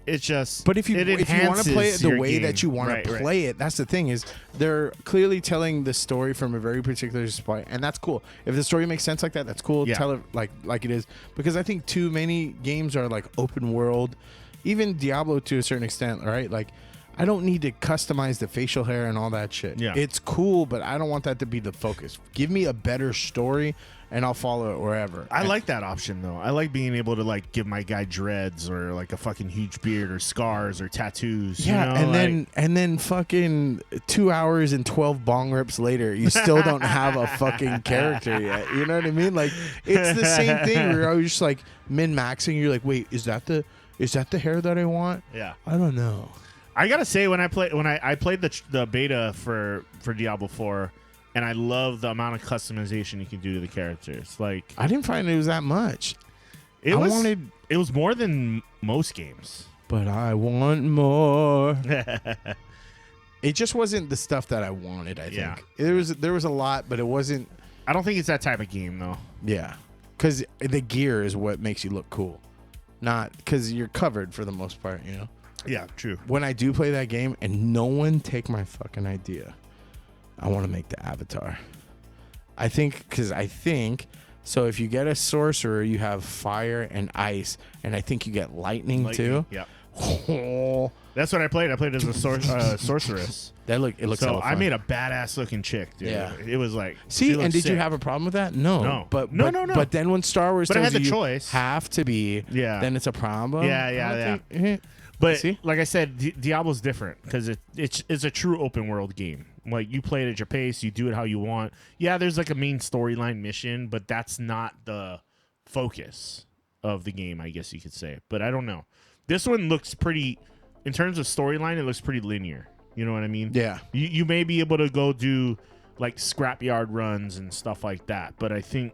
It's just, But if you it want to enhances play it the your way game. that you want Right, to right. play it, that's the thing is they're clearly telling the story from a very particular spot, and that's cool. If the story makes sense like that, that's cool. Yeah. Tell it like it is, because I think too many games are like open world, even Diablo to a certain extent. Right, like I don't need to customize the facial hair and all that shit. Yeah. It's cool, but I don't want that to be the focus. Give me a better story, and I'll follow it wherever. I like that option though. I like being able to like give my guy dreads or like a fucking huge beard or scars or tattoos. Yeah, you know? and then fucking 2 hours and 12 bong rips later, you still don't have a fucking character yet. You know what I mean? Like it's the same thing where I was just like min-maxing. You're like, wait, is that the hair that I want? Yeah. I don't know. I gotta say when I played the beta for Diablo 4, and I love the amount of customization you can do to the characters. Like I didn't find it was that much, it wanted- was more than most games. but I want more. It just wasn't the stuff that I wanted. I think Yeah. there was a lot, but it wasn't. I don't think it's that type of game though. Yeah, because the gear is what makes you look cool, not because you're covered for the most part. You know. Yeah, true. When I do play that game, and no one take my fucking idea, I want to make the avatar. I think so. If you get a sorcerer, you have fire and ice, and I think you get lightning too. Yeah. That's what I played. I played as a sorceress. It looks So hella I fun. made a badass looking chick, dude. Yeah. It was like See, she looked and did you sick. have a problem with that? No. No. But No. But then when Star Wars But I tells had the you choice. have to be, Yeah. then it's a problem. Yeah, I don't yeah. think- But See? like I said, Diablo's different because it's a true open world game. Like you play it at your pace, you do it how you want. Yeah, there's like a main storyline mission, but that's not the focus of the game, I guess you could say. But I don't know. This one looks pretty, in terms of storyline, it looks pretty linear. You know what I mean? Yeah. You may be able to go do like scrapyard runs and stuff like that, but I think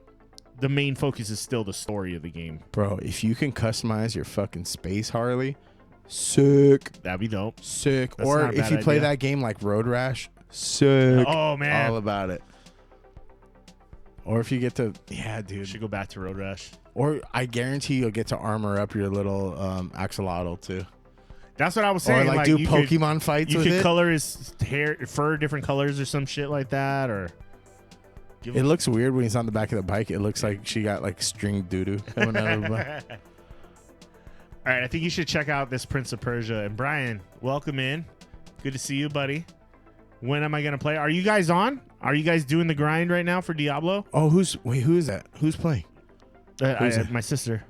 the main focus is still the story of the game. Bro, if you can customize your fucking Space Harley, sick. That'd be dope. Sick. That's Or not a if bad you play idea. that game like Road Rash, sick. Oh, man. All about it. Or if you get to, yeah, dude. Should go back to Road Rash. Or I guarantee you'll get to armor up your little axolotl too. That's what I was Or saying. like do you Pokemon fights You with could it. color his hair, fur different colors or some shit like that. Or It looks weird when he's on the back of the bike. It looks like she got like string doo-doo coming out of the bike. All right, I think you should check out this Prince of Persia. And Brian, welcome in. Good to see you, buddy. When am I going to play? Are you guys on? Are you guys doing the grind right now for Diablo? Oh, who is that? Who's playing? Who's that? My sister.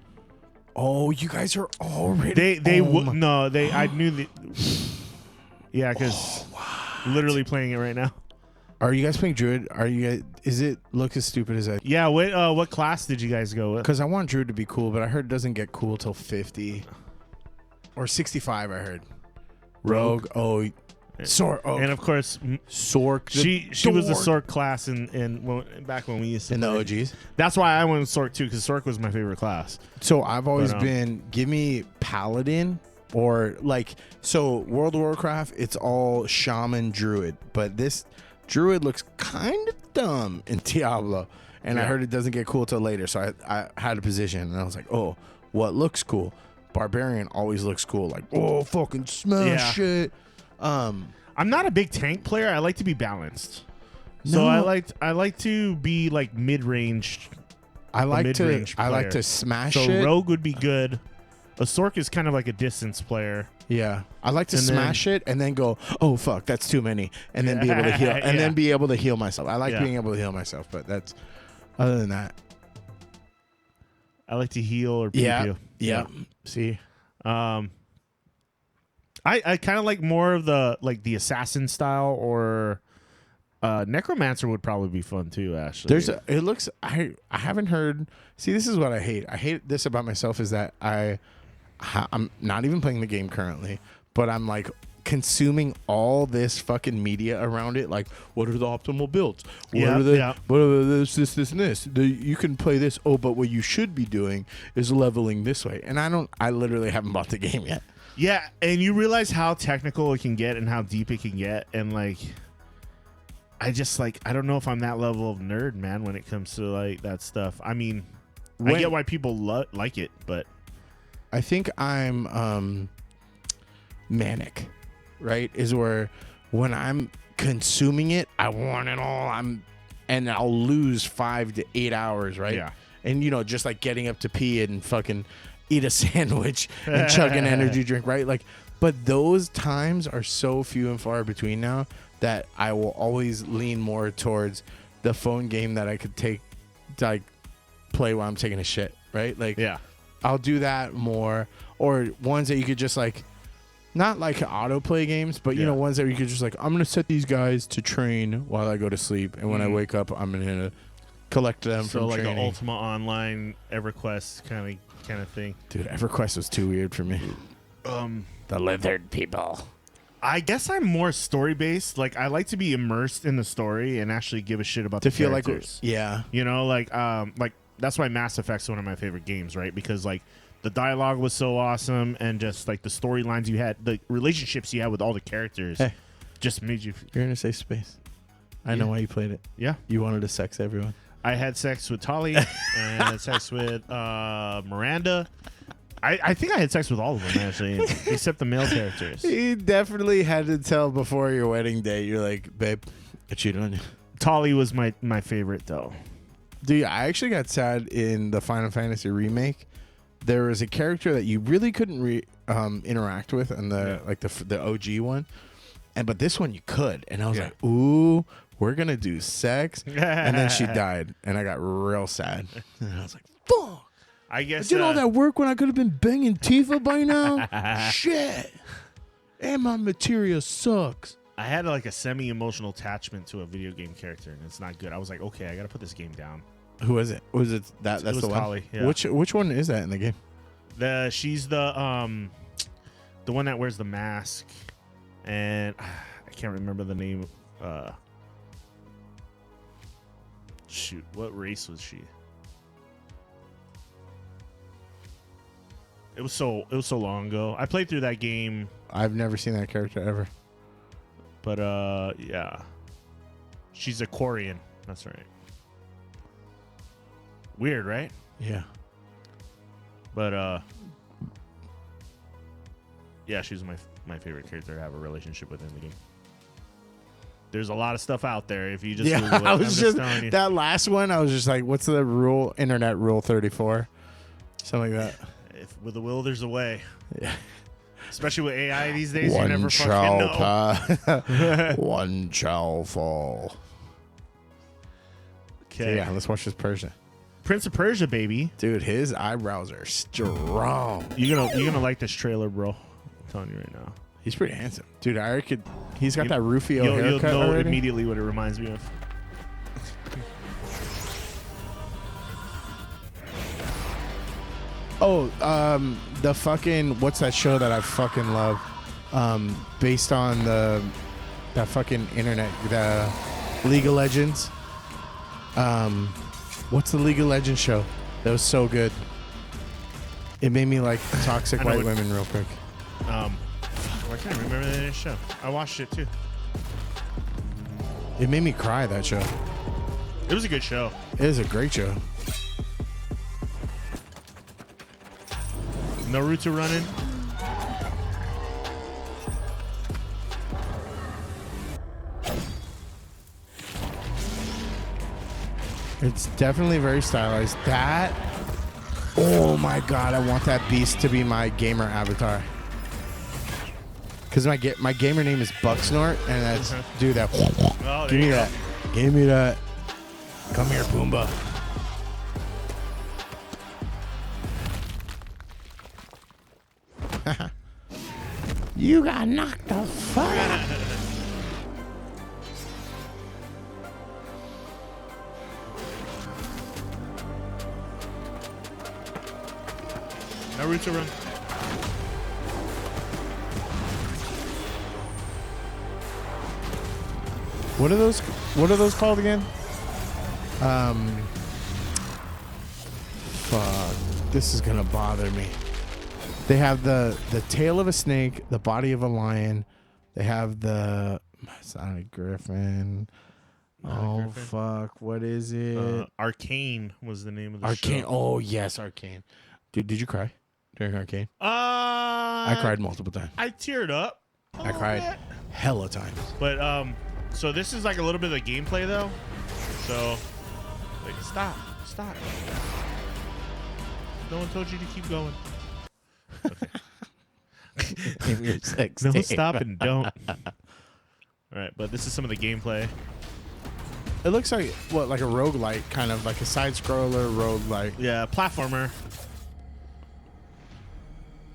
Oh, you guys are already. I knew that. Yeah, because literally playing it right now. Are you guys playing Druid? Are you guys? Is it look as stupid as that? Yeah. What class did you guys go with? Because I want Druid to be cool, but I heard it doesn't get cool till 50 or 65. I heard. Rogue. Oh, Sork. Oh, And of course, Sork. she was the Sork class back when we used to in the play. OGs. That's why I went with Sork too, because Sork was my favorite class. So I've always But, been give me Paladin or like so World of Warcraft. It's all Shaman Druid, but this Druid looks kind of dumb in Diablo, and I Yeah. heard it doesn't get cool till later. So I had a position, and I was like, oh, what looks cool? Barbarian always looks cool. Like oh, fucking smash it. I'm not a big tank player. I like to be balanced. So I like to be like mid-range. I like mid-range player. to smash So it. Rogue would be good. A Sork is kind of like a distance player. Yeah, I like to And smash it and then go, oh fuck, that's too many, and then be able to heal, and Yeah. then be able to heal myself. I like Yeah. being able to heal myself, but that's other than that. I like to heal or pew Yeah, pew. yeah. See, I kind of like more of the assassin style, or necromancer would probably be fun too. Actually, it looks. I haven't heard. See, this is what I hate. I hate this about myself is that I'm not even playing the game currently, but I'm like consuming all this fucking media around it. Like, what are the optimal builds? What Yeah, are the yeah. what are this, and this? You can play this. Oh, but what you should be doing is leveling this way. And I literally haven't bought the game yet. Yeah, and you realize how technical it can get and how deep it can get, and like, I don't know if I'm that level of nerd, man, when it comes to like that stuff. I mean, I get why people like it, but I think I'm manic, right? Is where when I'm consuming it, I want it all. And I'll lose 5 to 8 hours, right? Yeah. And just like getting up to pee and fucking eat a sandwich and chug an energy drink, right? Like, but those times are so few and far between now that I will always lean more towards the phone game that I could take to like play while I'm taking a shit, right? Like, yeah. I'll do that more, or ones that you could just like, not like autoplay games, but you Yeah. know, ones that you could just like, I'm gonna set these guys to train while I go to sleep, and when I wake up, I'm gonna collect them So from like training. an Ultima Online EverQuest kind of thing. Dude, EverQuest was too weird for me. The Lizard People. I guess I'm more story based. Like I like to be immersed in the story and actually give a shit about To the feel like, characters. yeah, like that's why Mass Effect's one of my favorite games, right? Because like the dialogue was so awesome, and just like the storylines you had, the relationships you had with all the characters, Hey. just made you. you're in a safe space. I know Yeah. why you played it. Yeah, You wanted to sex everyone. I had sex with Tali, and I had sex with Miranda. I think I had sex with all of them actually, except the male characters. You definitely had to tell before your wedding day. You're like, babe, I cheated on you. Tali was my favorite though. Dude, I actually got sad in the Final Fantasy remake there was a character that you really couldn't interact with, and the OG one, but this one you could, and I was like, ooh, we're gonna do sex, and then she died, and I got real sad, and I was like, fuck. I guess I did all that work when I could have been banging Tifa by now. Shit. And my materia sucks. I had like a semi-emotional attachment to a video game character, and it's not good. I was like, okay, I gotta put this game down. Who is it? Was it that? That's was the one. Kali, yeah. Which one is that in the game? She's the one that wears the mask, and I can't remember the name. Shoot, what race was she? It was so long ago. I played through that game. I've never seen that character ever. But yeah, she's a Korean. That's right. Weird, right? Yeah. But yeah, she's my favorite character to have a relationship with in the game. There's a lot of stuff out there. If you just Google it, I was I'm just telling you. that last one. I was just like, what's the rule? Internet rule 34, something like that. If with a will, there's a way. Yeah. Especially with AI these days, you One never shall fucking know. one shall fall. Okay. So yeah, let's watch this Persia. Prince of Persia, baby. Dude, his eyebrows are strong. You're gonna like this trailer, bro. I'm telling you right now. He's pretty handsome, dude. He's got that Rufio You'll haircut know already. immediately what it reminds me of. Oh, the fucking what's that show that I fucking love? Based on that fucking internet, the League of Legends. What's the League of Legends show? That was so good. It made me like toxic white women real quick. I can't remember the name of the show. I watched it too. It made me cry, that show. It was a good show. It is a great show. Naruto running. It's definitely very stylized. That, oh my god, I want that beast to be my gamer avatar. Because my gamer name is Bucksnort, and that's do that. Oh, Give me that. Give me that. Come here, Pumbaa. You got knocked the fuck out. Naruto run. What are those called again? Fuck. This is gonna bother me. They have the tail of a snake, the body of a lion. They have the it's not a griffin. Griffin. Fuck. What is it? Arcane was the name of the Arcane. show. Oh yes, Arcane. Dude, did you cry during Arcane? I cried multiple times. I teared up. I cried hella times. But so this is like a little bit of gameplay though. So like stop. No one told you to keep going. Okay. No, stop and don't. All right, but this is some of the gameplay. It looks like like a roguelike, kind of like a side scroller roguelike. Yeah, platformer.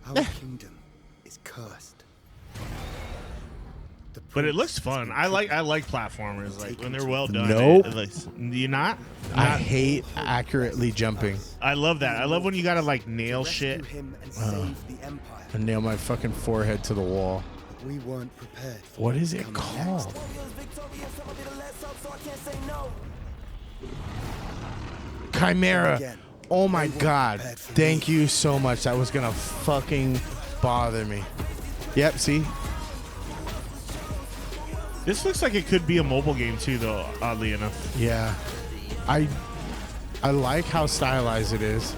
Our kingdom is cursed. But it looks fun. I like platformers, like when they're well done. Nope. Do you not? I hate accurately jumping. I love that. I love when you gotta like nail shit. I nail my fucking forehead to the wall. We weren't prepared. What is it called? Chimera. Oh my god. Thank you so much. That was gonna fucking bother me. Yep, see? This looks like it could be a mobile game too, though, oddly enough. Yeah. I like how stylized it is.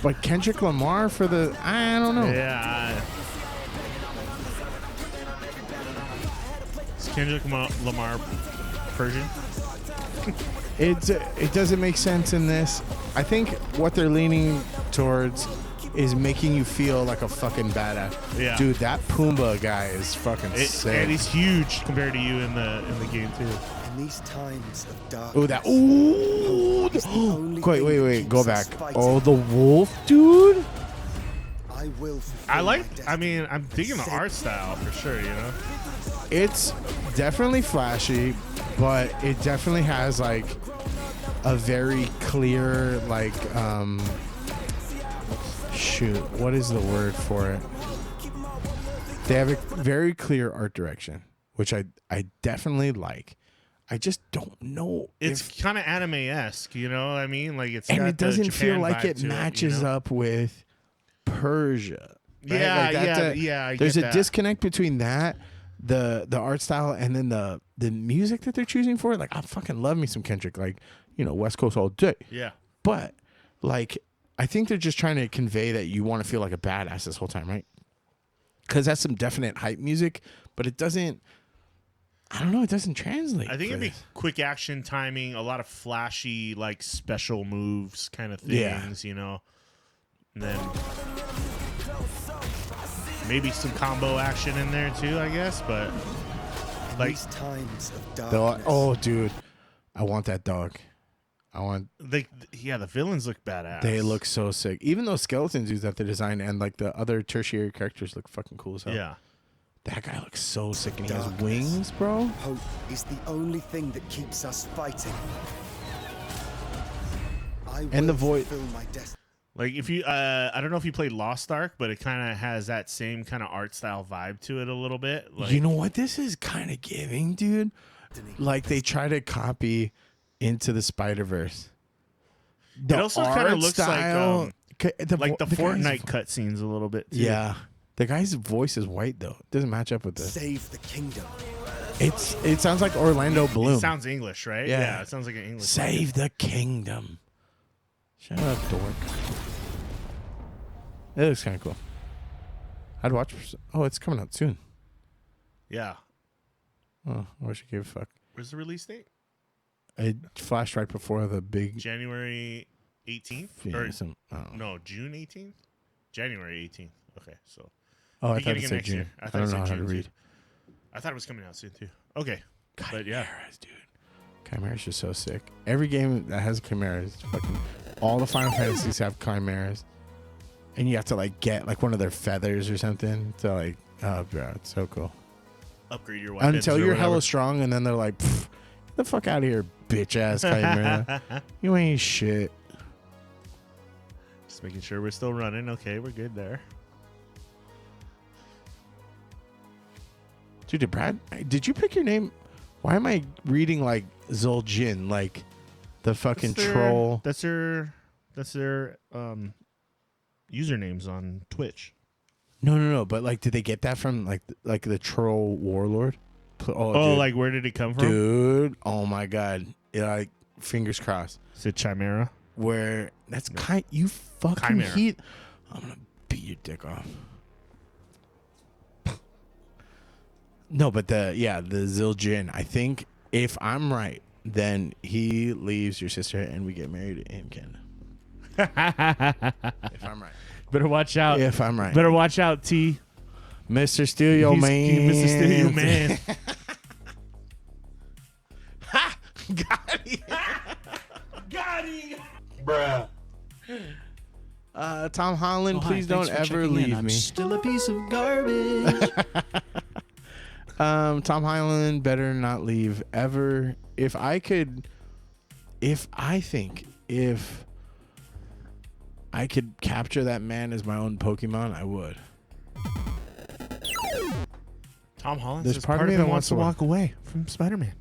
But Kendrick Lamar for the I don't know. Yeah. It's Kendrick Lamar Persian. It doesn't make sense in this. I think what they're leaning towards is making you feel like a fucking badass. Yeah. Dude, that Pumbaa guy is fucking sick. And he's huge compared to you in the game too. In these times of darkness. Oh, that. Ooh. Hope is the only Wait, thing wait, that wait. keeps Go us back. fighting. Oh, the wolf, dude. I will fulfill I my like. I destiny. mean, I'm digging the art style for sure. You know. It's definitely flashy, but it definitely has like a very clear like shoot, what is the word for it? They have a very clear art direction, which I definitely like. I just don't know. It's kind of anime-esque, you know what I mean? Like it's And got it the doesn't feel Japan like vibe it to matches you know? up with Persia. right? Yeah, Like, that's yeah. I there's get a that. disconnect between that, the art style, and then the music that they're choosing for it. Like, I fucking love me some Kendrick. Like, you know, West Coast all day. Yeah. But like, I think they're just trying to convey that you want to feel like a badass this whole time, right? Because that's some definite hype music, but it doesn't. I don't know. It doesn't translate. I think for it'd be this. quick action timing, a lot of flashy, like special moves kind of Yeah. things, you know. And then maybe some combo action in there too, I guess. But like, These times of The- darkness. oh, dude, I want that dog. I want. the villains look badass. They look so sick. Even those skeleton dudes that they designed and like the other tertiary characters look fucking cool as hell. Yeah. That guy looks so sick, and he has Darkness. wings, bro. Hope is the only thing that keeps us fighting. I And the will voice- fulfill my destiny. Like if you, I don't know if you played Lost Ark, but it kind of has that same kind of art style vibe to it a little bit. Like, You know what this is kind of giving, dude? Like they try to copy Into the Spider-Verse. it also kind of looks like the the guy's- Fortnite cutscenes a little bit too. Yeah, the guy's voice is white though. It doesn't match up with this. Save the kingdom. It sounds like Orlando Bloom. It sounds English, right? Yeah. It sounds like an English. Save the kingdom. Shut up, dork. It looks kind of cool. I'd watch. Oh, it's coming out soon. Yeah. Oh, I wish I gave a fuck. Where's the release date? It flashed right before the big. January 18th? Yeah, Or I don't know. no, June 18th? January 18th. Okay, so Oh, I thought beginning it of said next June. year. I I thought it don't said know how to June, too. read. I thought it was coming out soon too. Okay. But yeah. Chimeras, dude. Chimeras are so sick. Every game that has chimeras, fucking all the Final Fantasies have chimeras, and you have to like get like one of their feathers or something to like. Oh, bro, it's so cool. Upgrade your weapons. Until or you're whatever. hella strong, and then they're like, "Pff, get the fuck out of here, bitch ass chimera. You ain't shit." Just making sure we're still running. Okay, we're good there. Dude, did you pick your name? Why am I reading like Zuljin, like the fucking troll? That's their usernames on Twitch. No. But like, did they get that from like the troll warlord? Oh, dude. like where did it come from? Dude, oh my god, like fingers crossed. Is it Chimera? Where that's you fucking Chimera. heat. I'm gonna beat your dick off. No, but the Ziljin. I think if I'm right, then he leaves your sister and we get married in Canada. If I'm right. Better watch out. If I'm right. Better watch out, T. Mr. Steal Your Man. Mr. Steal Your Man. Got it. Got him. Bruh. Tom Holland, please don't ever leave me. Still a piece of garbage. Tom Holland better not leave ever. If I could capture that man as my own Pokemon, I would. Tom Holland There's says part part of of me him that wants to wants walk away from Spider-Man.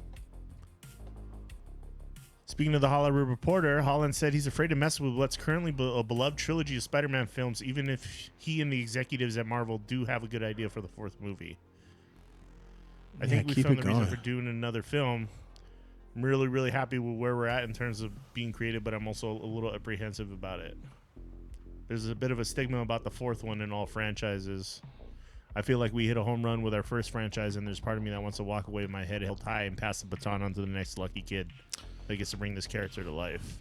Speaking of the Hollywood Reporter, Holland said he's afraid to mess with what's currently a beloved trilogy of Spider-Man films, even if he and the executives at Marvel do have a good idea for the fourth movie. I think we keep found it the reason going. for doing another film. I'm really, really happy with where we're at in terms of being creative, but I'm also a little apprehensive about it. There's a bit of a stigma about the fourth one in all franchises. I feel like we hit a home run with our first franchise, and there's part of me that wants to walk away with my head held high and pass the baton on to the next lucky kid that gets to bring this character to life.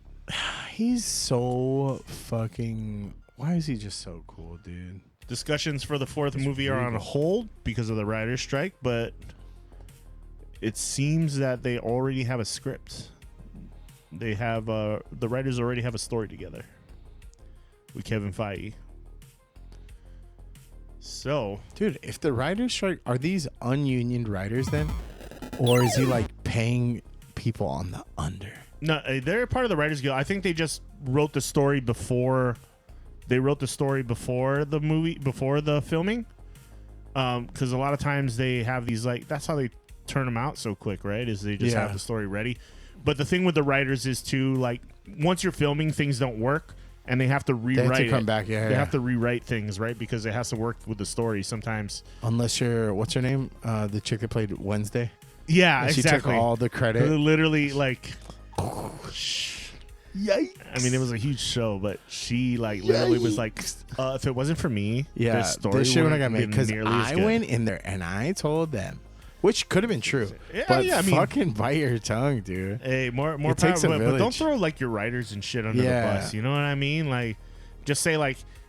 He's so fucking. Why is he just so cool, dude? Discussions for the fourth movie are on hold because of the writer's strike, but it seems that they already have a script. They have the writers already have a story together with Kevin Feige. So, Dude, if the writers strike, are these ununioned writers then, or is he like paying people on the under? no, they're part of the Writers Guild. I think they just wrote the story before. They wrote the story before the movie, before the filming. Because a lot of times they have these that's how they turn them out so quick, right? Is they just have the story ready. But the thing with the writers is too, like, once you're filming, things don't work, and they have to rewrite. They have to come back, They have to rewrite things, right? Because it has to work with the story sometimes. Unless you're, what's her name? The chick that played Wednesday. Yeah, And exactly. She took all the credit. Literally, like. Yikes. I mean, it was a huge show, but she literally was like, if it wasn't for me, Yeah, this shit when I got made, because I went in there and I told them, which could have been true, but I mean, fucking bite your tongue, dude. Hey, more It power, takes a but don't village. throw your writers and shit under the bus. You know what I mean? Like, just say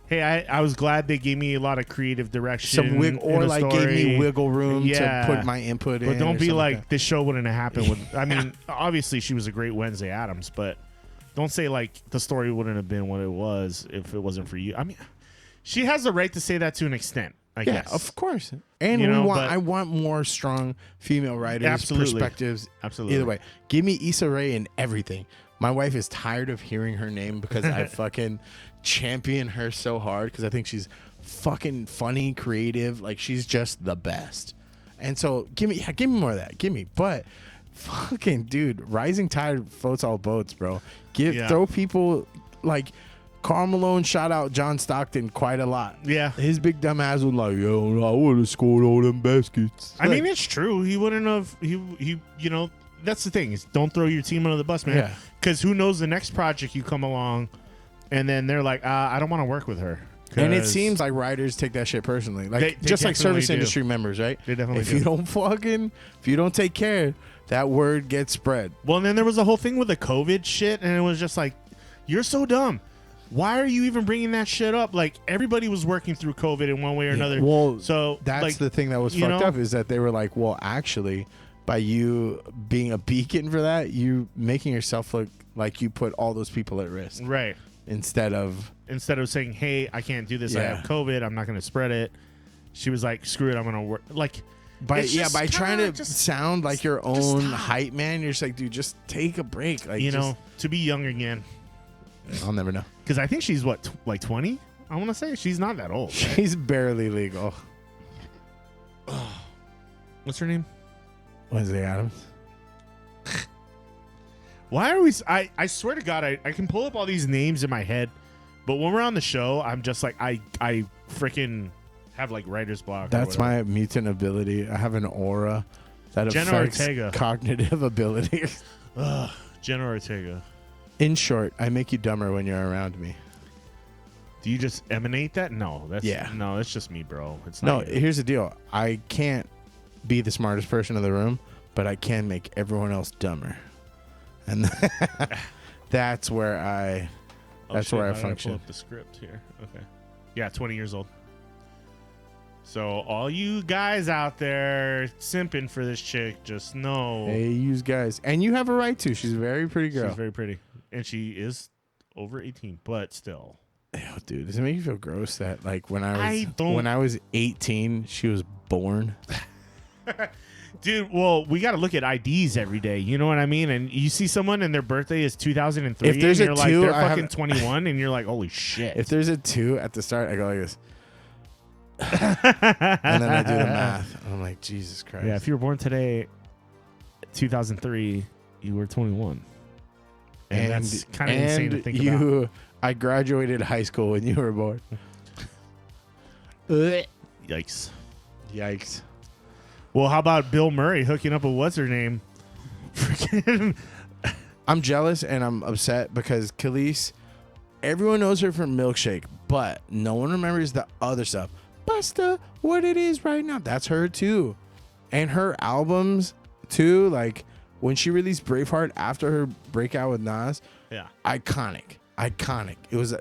hey, I was glad they gave me a lot of creative direction, Some wig, or in like the gave me story. wiggle room Yeah. to put my input in. But don't or be something like that. this show wouldn't have happened with. I mean, obviously she was a great Wednesday Addams, but don't say the story wouldn't have been what it was if it wasn't for you. I mean, she has the right to say that to an extent. I Yeah, guess. of course. And I want more strong female writers, Absolutely. perspectives. Absolutely. Either way, give me Issa Rae in everything. My wife is tired of hearing her name because I fucking champion her so hard because I think she's fucking funny, creative. Like, she's just the best. And so give me more of that. Give me. But fucking dude, rising tide floats all boats, bro. Throw people like Karl Malone shot out John Stockton quite a lot. Yeah. His big dumb ass was like, yo, I would have scored all them baskets. I mean, it's true. He wouldn't have. He. That's the thing is, don't throw your team under the bus, man. Yeah. Because who knows the next project you come along, and then they're like, I don't want to work with her. And it 'Cause seems like writers take that shit personally. Like, They just like definitely service do. industry members, right? They definitely if do. you don't take care, that word gets spread. Well, and then there was a whole thing with the COVID shit, and it was just like, you're so dumb. Why are you even bringing that shit up? Like, everybody was working through COVID in one way or another. Well, so that's the thing that was you fucked know? up is that they were like, well, actually, by you being a beacon for that, you making yourself look like you put all those people at risk. Right. Instead of saying, hey, I can't do this. I Yeah. have COVID. I'm not going to spread it. She was like, screw it. I'm going to work. Like, by it's just trying kinda to sound like your own hype man, you're just like, dude, just take a break. Like, to be young again. I'll never know. Because I think she's what, like 20? I want to say she's not that old. Right? She's barely legal. What's her name? Wednesday Addams. Why are we? I swear to God, I can pull up all these names in my head, but when we're on the show, I'm just like I freaking have like writer's block. or That's whatever. my mutant ability. I have an aura that Jenna affects Ortega. cognitive abilities. Jenna Ortega. In short, I make you dumber when you're around me. Do you just emanate that? No, that's no, it's just me, bro. It's No, not you. here's the deal. I can't be the smartest person in the room, but I can make everyone else dumber. And that's where I Pull function. up the script here. Okay. Yeah, 20 years old. So all you guys out there simping for this chick, just know Hey, you guys. And you have a right to. She's a very pretty girl. she's very pretty. And she is over 18, but still. Ew, dude, does it make you feel gross that like when I don't- when I was 18, she was born? Dude, well, we got to look at IDs every day. You know what I mean? And you see someone and their birthday is 2003, If there's and a you're like, two, they're I have- fucking 21, and you're like, holy shit. If there's a 2 at the start, I go like this. And then I do the math. And I'm like, Jesus Christ. Yeah, if you were born today, 2003, you were 21. And that's kind of insane to think about. I graduated high school when you were born. Yikes. Yikes. Well, how about Bill Murray hooking up with what's her name? Freaking I'm jealous and I'm upset because Khalees, everyone knows her from Milkshake, but no one remembers the other stuff. But faster what it is right now. That's her too. And her albums too, like when she released Braveheart after her breakout with Nas, Yeah. iconic. It was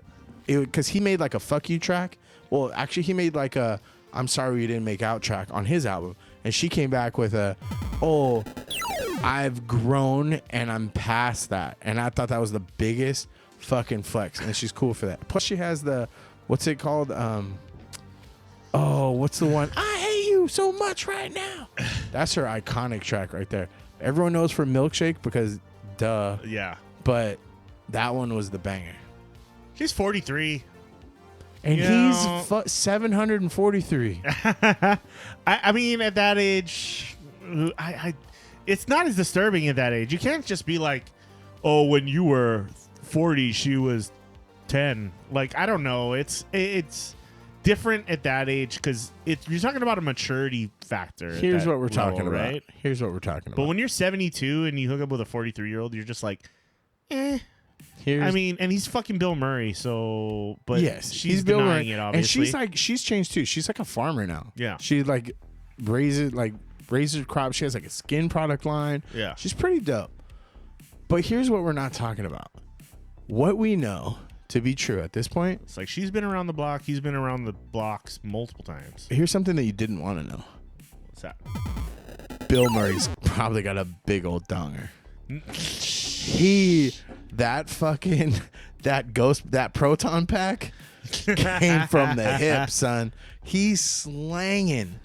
because he made like a fuck you track. Well, actually he made like a I'm sorry we didn't make out track on his album. And she came back with a, oh, I've grown and I'm past that. And I thought that was the biggest fucking flex. And she's cool for that. Plus she has the, what's it called? What's the one? I hate you so much right now. That's her iconic track right there. Everyone knows for Milkshake because duh. Yeah. But that one was the banger. She's 43. And You he's know- 743. I mean, at that age, it's not as disturbing at that age. You can't just be like, oh, when you were 40, she was 10. Like, I don't know. It's different at that age because you're talking about a maturity factor. at Here's that what we're talking level, about. right? Here's what we're talking But about. when you're 72 and you hook up with a 43-year-old, you're just like, eh. Here's, I mean, and he's fucking Bill Murray, so but yes, she's he's Bill denying Murray, it, and obviously. she's changed too. She's like a farmer now. Yeah. she raises her crops. She has like a skin product line. Yeah. she's pretty dope. But here's what we're not talking about. What we know to be true at this point. It's like she's been around the block. He's been around the blocks multiple times. Here's something that you didn't want to know. What's that? Bill Murray's probably got a big old donger. That proton pack came from the hip, son. He's slanging.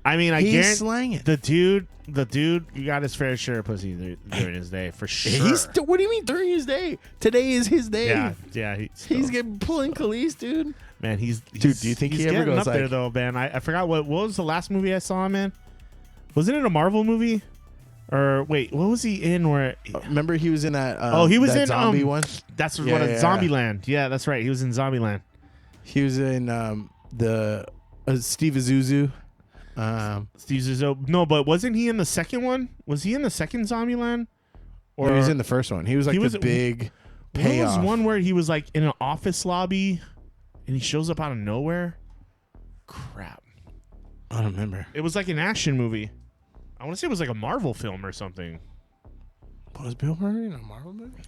I mean, I He's guarantee slanging. the dude got his fair share of pussy during his day for sure. What do you mean during his day? Today is his day. Yeah. He's getting pulling Khalees, dude. man. He's Dude, do you think he's he ever getting goes up there like- though, man? I forgot what was the last movie I saw him in. Wasn't it a Marvel movie? Or wait, what was he in? Where? Remember he was in that. He was that in zombie one. That's Yeah, what yeah. Zombieland. Yeah, that's right. He was in Zombieland. He was in the Steve Azuzu. Steve Zissou. No, but wasn't he in the second one? Was he in the second Zombieland? Or he was in the first one. He was like He was- the big What payoff. was one where he was like in an office lobby and he shows up out of nowhere? Crap. I don't remember. It was like an action movie. I want to say it was like a Marvel film or something. Was Bill Murray in a Marvel movie?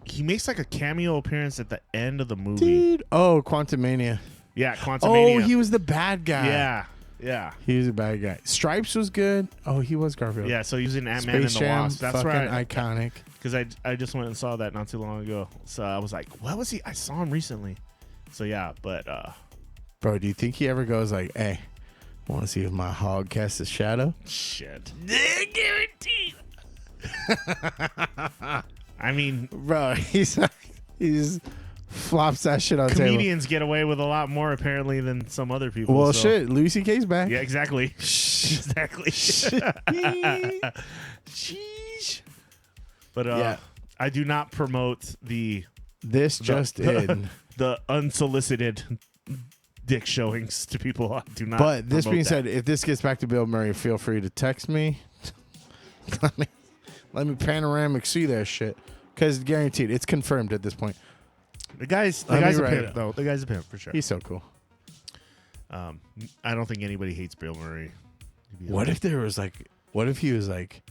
He makes like a cameo appearance at the end of the movie. Dude. Oh, Quantumania. Yeah, Quantum Oh, he was the bad guy. Yeah. He was a bad guy. Stripes was good. Oh, he was Garfield. Yeah, so he was in Ant-Man and Space the Jam, Wasp. That's fucking right. iconic. Because I just went and saw that not too long ago. So I was like, what was he? I saw him recently. So yeah, but Bro, do you think he ever goes like, hey, want to see if my hog casts a shadow? shit. Guaranteed. I mean, Bro, he just flops that shit on the table. comedians get away with a lot more apparently than some other people. Well, so- shit, Louis C.K.'s back. Yeah, exactly. Exactly. Sheesh. But Yeah. I do not promote the This just in. the unsolicited dick showings to people. I do not. But this promote being that. said, if this gets back to Bill Murray, feel free to text me. let me panoramic see that shit. Because guaranteed, it's confirmed at this point. the guy's Let me a write pimp it. though. The guy's a pimp for sure. He's so cool. I don't think anybody hates Bill Murray. What if he was like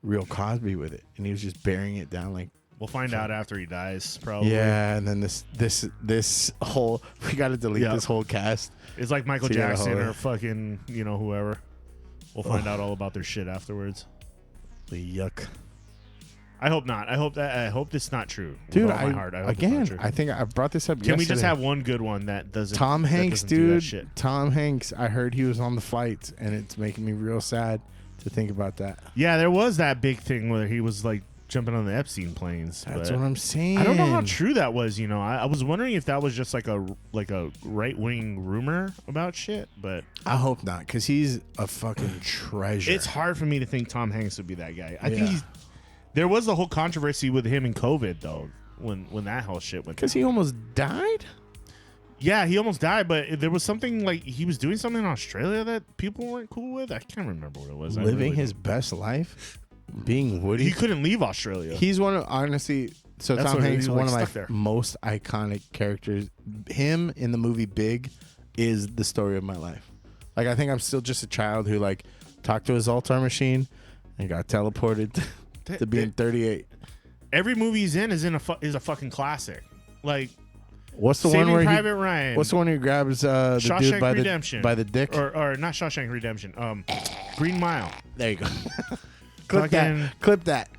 real Cosby with it and he was just bearing it down like, We'll find out after he dies, probably. yeah, and then this whole, we got to delete Yeah. this whole cast. It's like Michael So you gotta Jackson hold or it. fucking, whoever. We'll find out all about their shit afterwards. Yuck. I hope not. I hope it's not true. With Dude, all my heart. I hope it's again, not true. I think I brought this up Can we just yesterday. have one good one that doesn't? Tom that Hanks, doesn't do that dude. shit? Tom Hanks. I heard he was on the flights, and it's making me real sad to think about that. Yeah, there was that big thing where he was like jumping on the Epstein planes. That's but what I'm saying. I don't know how true that was. I was wondering if that was just like a right wing rumor about shit. But I hope not, because he's a fucking treasure. it's hard for me to think Tom Hanks would be that guy. I think Yeah. there was the whole controversy with him and COVID though. When that whole shit went. Because down. he almost died. Yeah, he almost died, but there was something like he was doing something in Australia that people weren't cool with. I can't remember what it was. I Living really his don't- best life, being Woody. He couldn't leave Australia. He's one of, honestly, so That's Tom what- Hanks, he's, one like, of my stuck there. most iconic characters. Him in the movie Big is the story of my life. Like, I think I'm still just a child who like talked to his Altar machine and got teleported to being 38. Every movie he's in is a fucking classic. Like, What's the Saving one where Private Ryan. What's the one who grabs the Shawshank dude by Redemption. the dick? Or not Shawshank Redemption. Green Mile. There you go. Clip that. Clip that.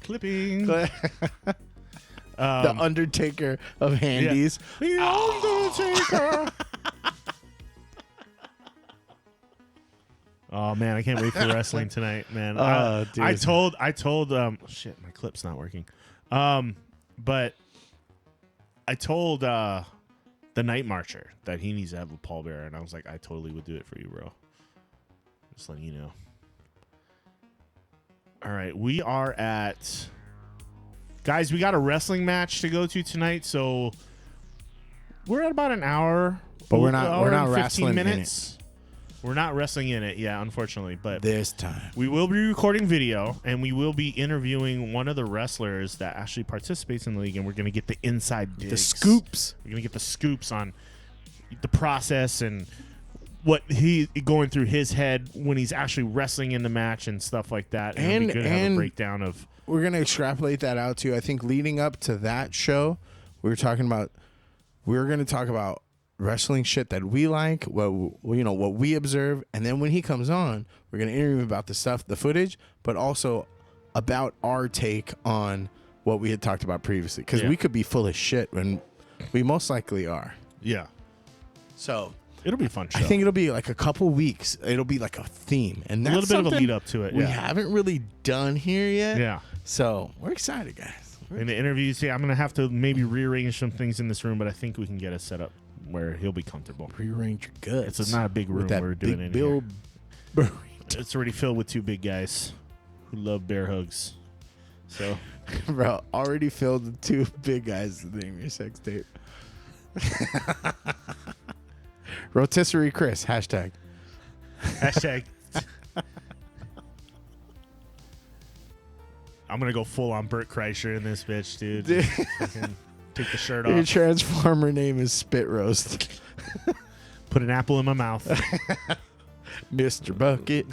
Clipping. The Undertaker of handies. The Undertaker. Oh man, I can't wait for wrestling tonight, man. Dude. I told shit, my clip's not working. But I told the Night Marcher that he needs to have a pallbearer, and I was like, I totally would do it for you, bro. Just letting you know. All right, we are at, guys, we got a wrestling match to go to tonight, so we're at about an hour. But we're not and 15 wrestling minutes. We're not wrestling in it, yeah, unfortunately. But this time we will be recording video, and we will be interviewing one of the wrestlers that actually participates in the league, and we're going to get the inside digs. the scoops. We're going to get the scoops on the process and what he going through his head when he's actually wrestling in the match and stuff like that. And we're going to have a breakdown of. We're gonna extrapolate that out too. I think leading up to that show, we were going to talk about wrestling shit that we like, what we observe, and then when he comes on, we're gonna interview him about the footage, but also about our take on what we had talked about previously, because we could be full of shit when we most likely are. Yeah. So It'll be a fun show. I think it'll be like a couple weeks. It'll be like a theme, and that's a little bit of a something lead up to it. we Yeah. haven't really done here yet. Yeah. So we're excited, guys. In the interviews, I'm going to have to maybe rearrange some things in this room, but I think we can get it set up where he'll be comfortable. Rearrange your guts. It's not a big room with that we're doing big in Bill here. burrito. It's already filled with two big guys who love bear hugs. So, Bro, already filled with two big guys to name your sex tape. Rotisserie Chris, hashtag. I'm going to go full on Burt Kreischer in this bitch, dude. Fucking take the shirt Your off. transformer name is Spit Roast. Put an apple in my mouth. Mr. Bucket,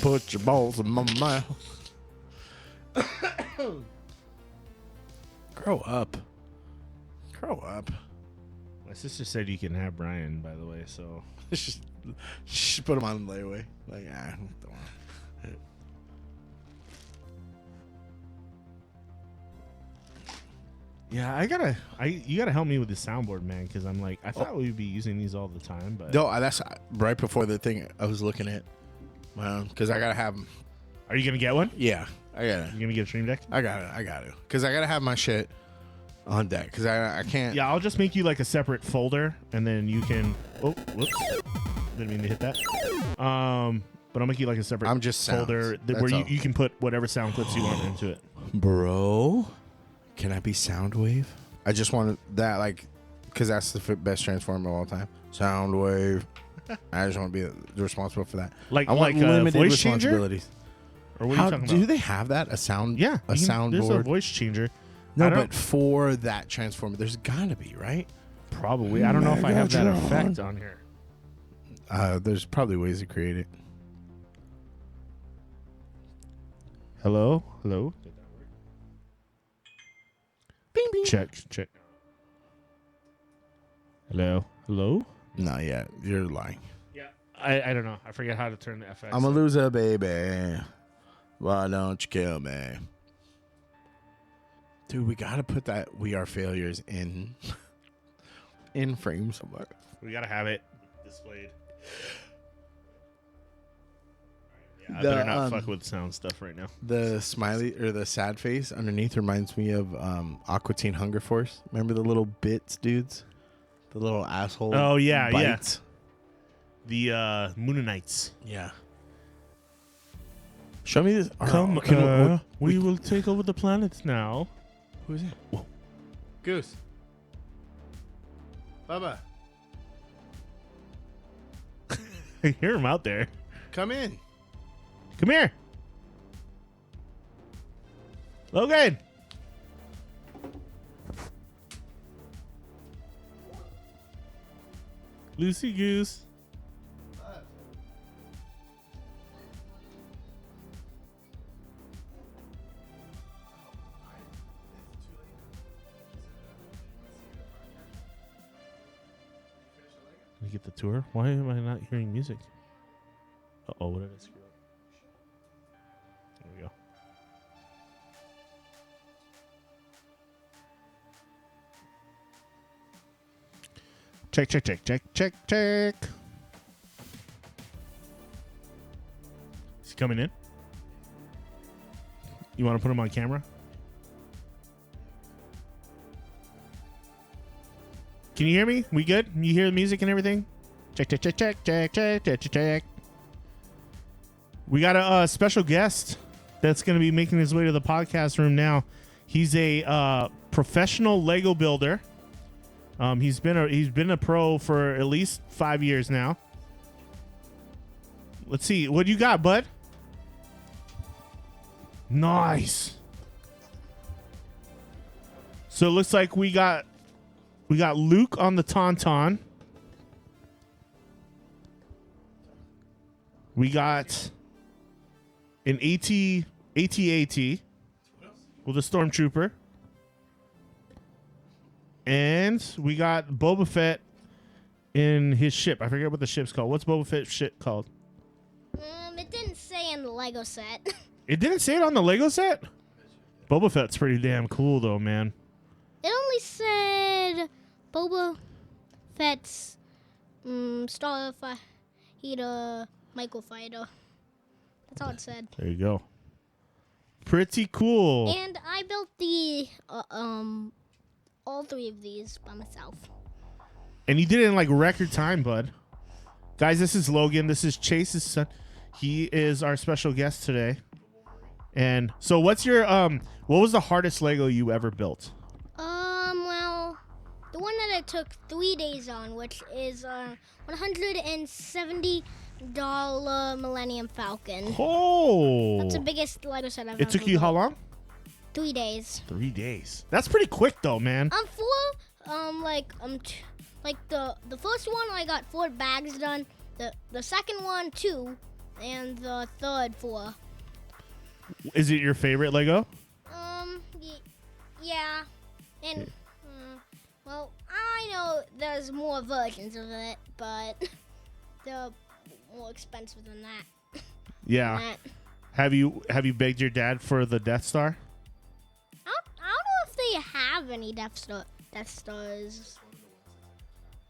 put your balls in my mouth. Grow up. Grow up. My sister said you can have Brian, by the way, so. Just put him on layaway. Like, don't want. Yeah, you gotta help me with the soundboard, man, because I'm like, I thought we'd be using these all the time, but. No, that's right before the thing I was looking at. Because I gotta have them. Are you gonna get one? Yeah, I gotta. You gonna get a Stream Deck? I got to. Because I gotta have my shit on deck. Because I can't. Yeah, I'll just make you like a separate folder, and then you can. Oh, whoops! Didn't mean to hit that. But I'll make you like a separate folder where you can put whatever sound clips you want into it. Bro, can I be Soundwave? I just want that, like, because that's the best transformer of all time. Soundwave. I just want to be responsible for that. Like, I want like limited a voice changer? responsibilities. Or what are you talking about? Do they have that? A sound? Yeah, a soundboard. There's a voice changer. No, but for that transformer, there's gotta be, right? Probably. I don't know if I have that effect on here. There's probably ways to create it. Hello? Did that work? Bing, bing. Check. Hello? Not yet. You're lying. Yeah. I don't know. I forget how to turn the FX. I'm a loser, baby. Why don't you kill me? Dude, we gotta put that "We Are Failures" in frame somewhere. We gotta have it displayed. Yeah, I The, better not fuck with sound stuff right now. The smiley or the sad face underneath reminds me of Aqua Teen Hunger Force. Remember the little bits, dudes? The little asshole. Oh yeah, bites? yeah. The Moonanites. Yeah. Show me this. Come, we will take over the planets now. Who's it? Whoa. Goose. Bubba, I hear him out there. come in. Come here. Logan. Lucy Goose. Let me get the tour. Why am I not hearing music? Uh-oh, what did I screw up? There we go. Check, check, check, check, check, check. Is he coming in? You want to put him on camera? Can you hear me? We good? You hear the music and everything? Check, check, check, check, check, check, check, check, check. We got a special guest that's going to be making his way to the podcast room now. He's a professional Lego builder. He's been a pro for at least 5 years now. Let's see. What do you got, bud? Nice. So it looks like we got Luke on the Tauntaun. We got an AT-AT with a Stormtrooper. And we got Boba Fett in his ship. I forget what the ship's called. What's Boba Fett's ship called? It didn't say in the Lego set. It didn't say it on the Lego set? Boba Fett's pretty damn cool, though, man. It only said Boba Fett's Starfighter Microfighter. That's all it said. There you go. Pretty cool. And I built the all three of these by myself. And you did it in like record time, bud. Guys, this is Logan. This is Chase's son. He is our special guest today. And so what's your what was the hardest Lego you ever built? Well, the one that I took 3 days on, which is $170 Millennium Falcon. Oh. That's the biggest Lego set I've ever It took you built. how long? 3 days. 3 days. That's pretty quick though, man. The first one I got 4 bags done. The second one 2, and the third 4. Is it your favorite Lego? Yeah, and well, I know there's more versions of it, but they're more expensive than that. Yeah. That. Have you begged your dad for the Death Star? I don't know if they have any Death Stars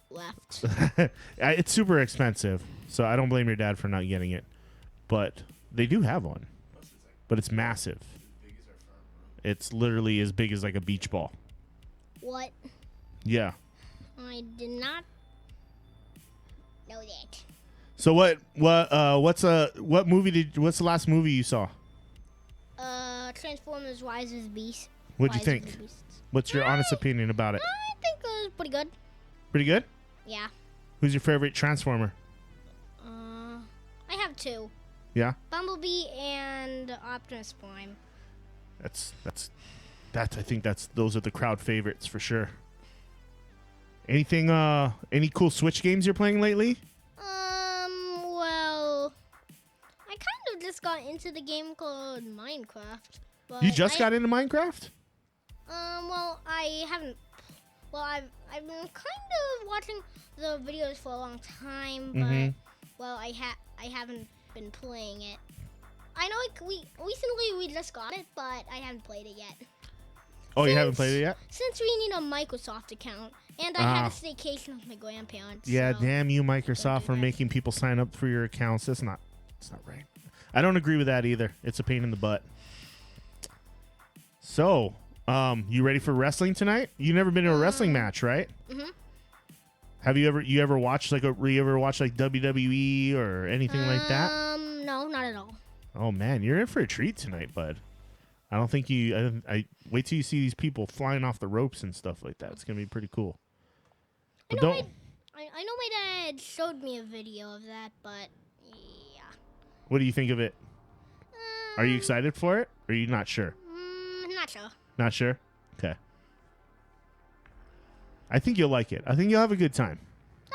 left. It's super expensive, so I don't blame your dad for not getting it. But they do have one. But it's massive. It's literally as big as like a beach ball. What? Yeah. I did not know that. So what's the last movie you saw? Transformers: Rise of the Beast. What'd you Rise of think? the Beasts. What's your honest opinion about it? I think it was pretty good. Pretty good? Yeah. Who's your favorite Transformer? I have 2. Yeah? Bumblebee and Optimus Prime. I think those are the crowd favorites for sure. Any cool Switch games you're playing lately? Well, I kind of just got into the game called Minecraft. But You just got into Minecraft? Well, I haven't. Well, I've been kind of watching the videos for a long time, but well, I haven't been playing it. I know we recently just got it, but I haven't played it yet. Oh, you haven't played it yet? Since we need a Microsoft account, and I had a staycation with my grandparents. Yeah, so. damn you, Microsoft, for making people sign up for your accounts. It's not right. I don't agree with that either. It's a pain in the butt. So, you ready for wrestling tonight? You never been to a wrestling match, right? Mhm. Have you ever watched like WWE or anything like that? No, not at all. Oh man, you're in for a treat tonight, bud. I don't think I wait till you see these people flying off the ropes and stuff like that. It's gonna be pretty cool. I But know my dad showed me a video of that, but yeah. what do you think of it? Are you excited for it? Or are you not sure? Not sure. Not sure? Okay. I think you'll like it. I think you'll have a good time.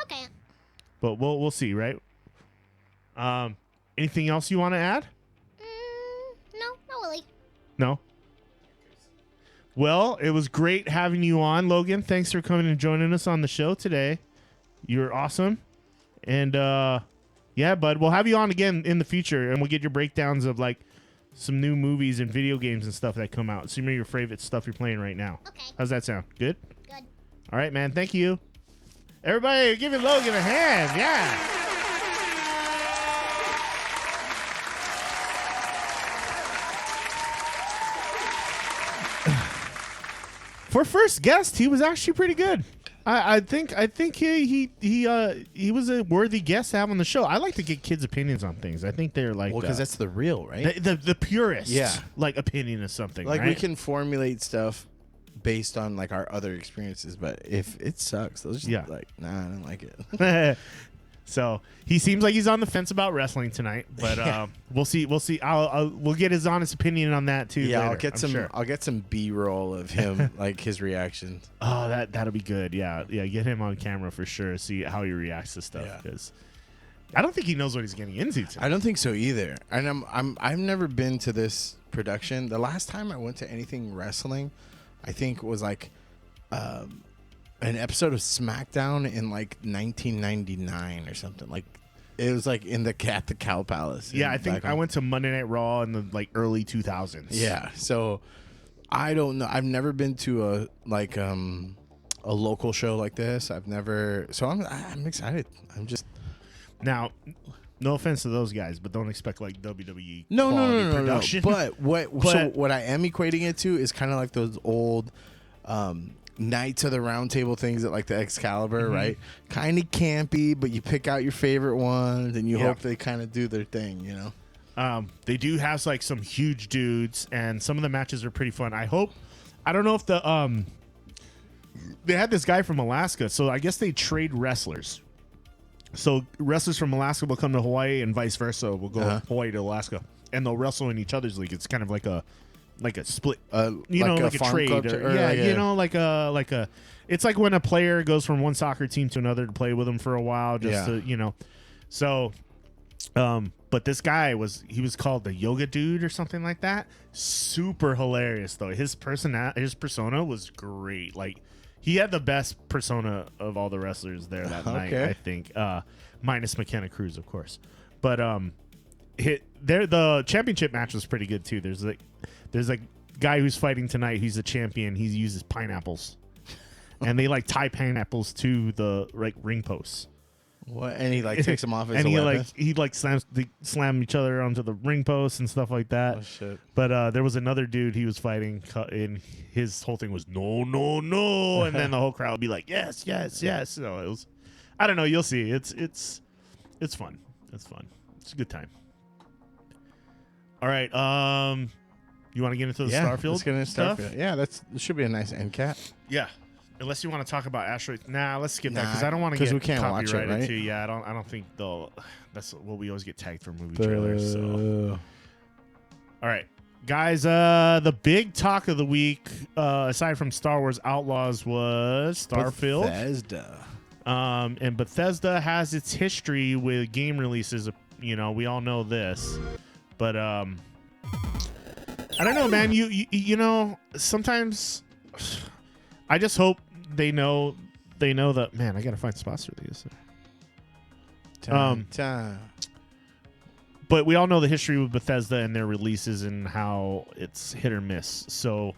Okay. but we'll see, right? Anything else you want to add? No, not really. No. Well, it was great having you on, Logan. Thanks for coming and joining us on the show today. You're awesome. And yeah, bud, we'll have you on again in the future, and we'll get your breakdowns of like some new movies and video games and stuff that come out. Some of your favorite stuff you're playing right now. Okay. How's that sound? Good? Good. All right, man. Thank you. Everybody, giving Logan a hand. Yeah. For first guest, he was actually pretty good. I think he was a worthy guest to have on the show. I like to get kids' opinions on things. I think they're like because that's the real, right? the purest Yeah. like opinion of something. Like right? we can formulate stuff based on like our other experiences, but if it sucks, they'll just like, nah, I don't like it. So he seems like he's on the fence about wrestling tonight, but we'll see. We'll get his honest opinion on that too. Yeah, later, I'll get some B-roll of him, like his reactions. Oh, that'll be good. Yeah, get him on camera for sure. See how he reacts to stuff because I don't think he knows what he's getting into tonight. I don't think so either. And I've never been to this production. The last time I went to anything wrestling, I think was like an episode of SmackDown in like 1999 or something. Like it was like at the Cow Palace. Yeah, I think I went to Monday Night Raw in the like early 2000s. Yeah, so I don't know. I've never been to a local show like this. I've never. So I'm excited. I'm just now. No offense to those guys, but don't expect like WWE. No. Production. But what I am equating it to is kind of like those old Knights of the Round Table things at like the Excalibur, right? Kind of campy, but you pick out your favorite ones and you hope they kind of do their thing, you know? They do have like some huge dudes, and some of the matches are pretty fun. I don't know if they had this guy from Alaska, so I guess they trade wrestlers. So wrestlers from Alaska will come to Hawaii and vice versa. Will go Hawaii to Alaska, and they'll wrestle in each other's league. It's kind of like a split, like a trade, like a. It's like when a player goes from one soccer team to another to play with them for a while, just to So, but this guy was called the Yoga Dude or something like that. Super hilarious though. His persona was great. Like he had the best persona of all the wrestlers there that night. I think, minus McKenna Cruz, of course. But the championship match was pretty good too. There's a guy who's fighting tonight. He's a champion. He uses pineapples, and they like tie pineapples to the ring posts. What? And he like takes them off as and a he slam each other onto the ring posts and stuff like that. Oh shit! But there was another dude he was fighting, and his whole thing was no, and then the whole crowd would be like yes. So it was, I don't know. You'll see. It's fun. It's fun. It's a good time. All right. You want to get into the Starfield? Let's get into stuff? Starfield. Yeah, that should be a nice end cap. Yeah. Unless you want to talk about Asteroid. Nah, let's skip that because I don't want to get we can't watch it, right? too. Yeah, I don't think they'll. That's what we always get tagged for movie trailers. So. All right, guys. The big talk of the week, aside from Star Wars Outlaws, was Starfield. Bethesda. And Bethesda has its history with game releases. We all know this, but I don't know, man. You know, sometimes I just hope they know that. Man, I gotta find spots for these. Time. But we all know the history with Bethesda and their releases and how it's hit or miss. So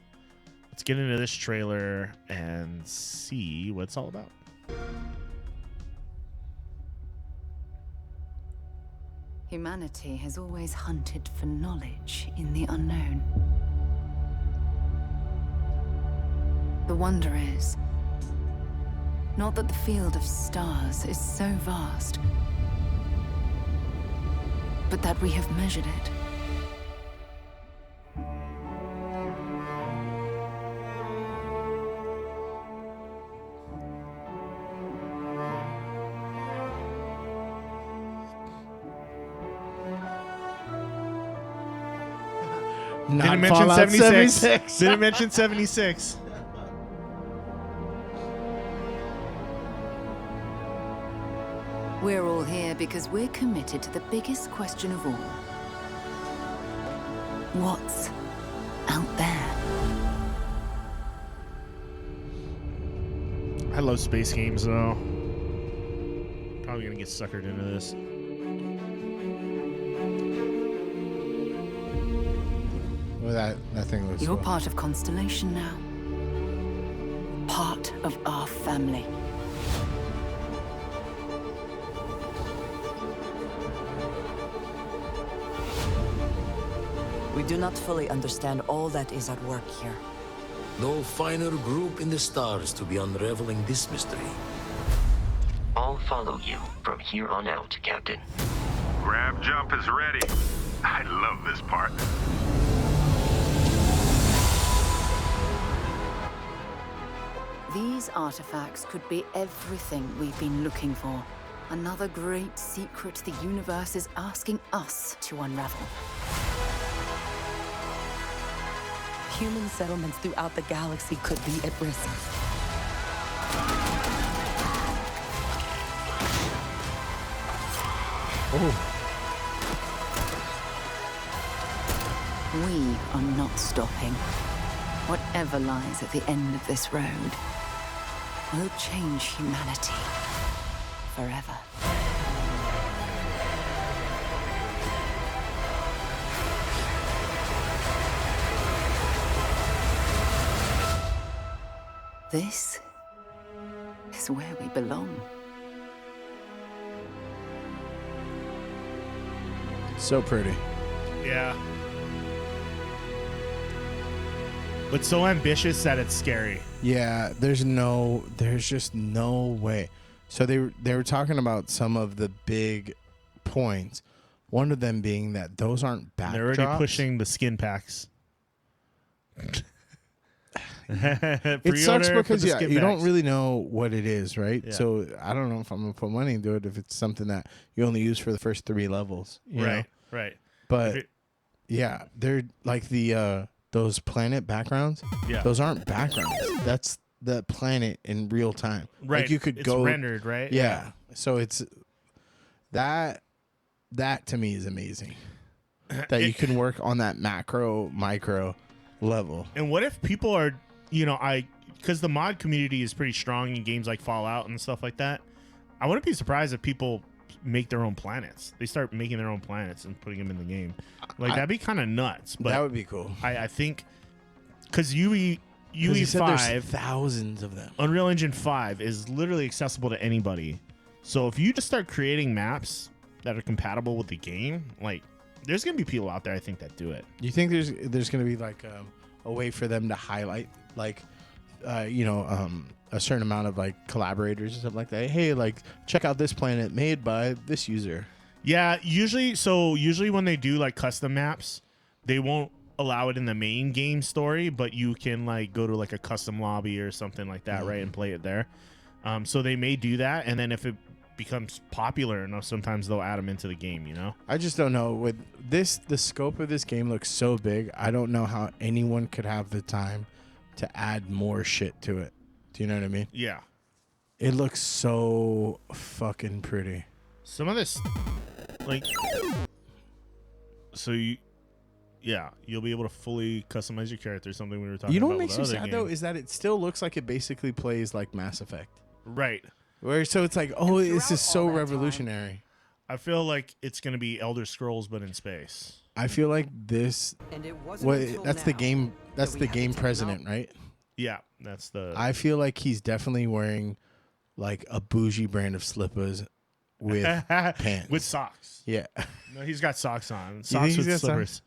let's get into this trailer and see what it's all about. Humanity has always hunted for knowledge in the unknown. The wonder is, not that the field of stars is so vast, but that we have measured it. Didn't mention 76. Didn't mention 76. We're all here because we're committed to the biggest question of all. What's out there? I love space games though. Probably gonna get suckered into this. Well, that thing looks. You're cool. part of Constellation now. Part of our family. We do not fully understand all that is at work here. No finer group in the stars to be unraveling this mystery. I'll follow you from here on out, Captain. Grab jump is ready. I love this part. These artifacts could be everything we've been looking for. Another great secret the universe is asking us to unravel. Human settlements throughout the galaxy could be at risk. We are not stopping. Whatever lies at the end of this road will change humanity forever. This is where we belong. So pretty. Yeah. But so ambitious that it's scary. Yeah, there's just no way. So they were talking about some of the big points. One of them being that those aren't backdrops. They're already pushing the skin packs. It sucks because you don't really know what it is, right? Yeah. So I don't know if I'm gonna put money into it if it's something that you only use for the first 3 levels. You know? Right. But yeah, they're like the those planet backgrounds. Yeah. Those aren't backgrounds. That's the planet in real time. Right. Like you could It's go rendered, right? Yeah. So it's that to me is amazing. That you can work on that macro micro level. And what if people are, because the mod community is pretty strong in games like Fallout and stuff like that. I wouldn't be surprised if people make their own planets. They start making their own planets and putting them in the game. Like that'd be kind of nuts. But that would be cool. I think because UE5, there's thousands of them. Unreal Engine 5 is literally accessible to anybody. So if you just start creating maps that are compatible with the game, like there's gonna be people out there I think that do it. Do you think there's gonna be like a way for them to highlight like a certain amount of like collaborators and stuff like that? Hey, like check out this planet made by this user. Yeah, usually when they do like custom maps, they won't allow it in the main game story, but you can like go to like a custom lobby or something like that, right, and play it there. So they may do that, and then if it becomes popular enough, sometimes they'll add them into the game. I just don't know. With this, the scope of this game looks so big. I don't know how anyone could have the time to add more shit to it. Do you know what I mean? Yeah. It looks so fucking pretty. Some of this, like, so you'll be able to fully customize your character. Something we were talking about. You know what with makes the me other sad game. though is that it still looks like it basically plays like Mass Effect. Right. Where so it's like, oh, this is so revolutionary. I feel like it's gonna be Elder Scrolls, but in space. I feel like this. And it wasn't That's the game. That's the game president, right? Yeah, that's the. I feel like he's definitely wearing like a bougie brand of slippers with pants with socks. Yeah. No, he's got socks on. You think Socks he's with got slippers. socks?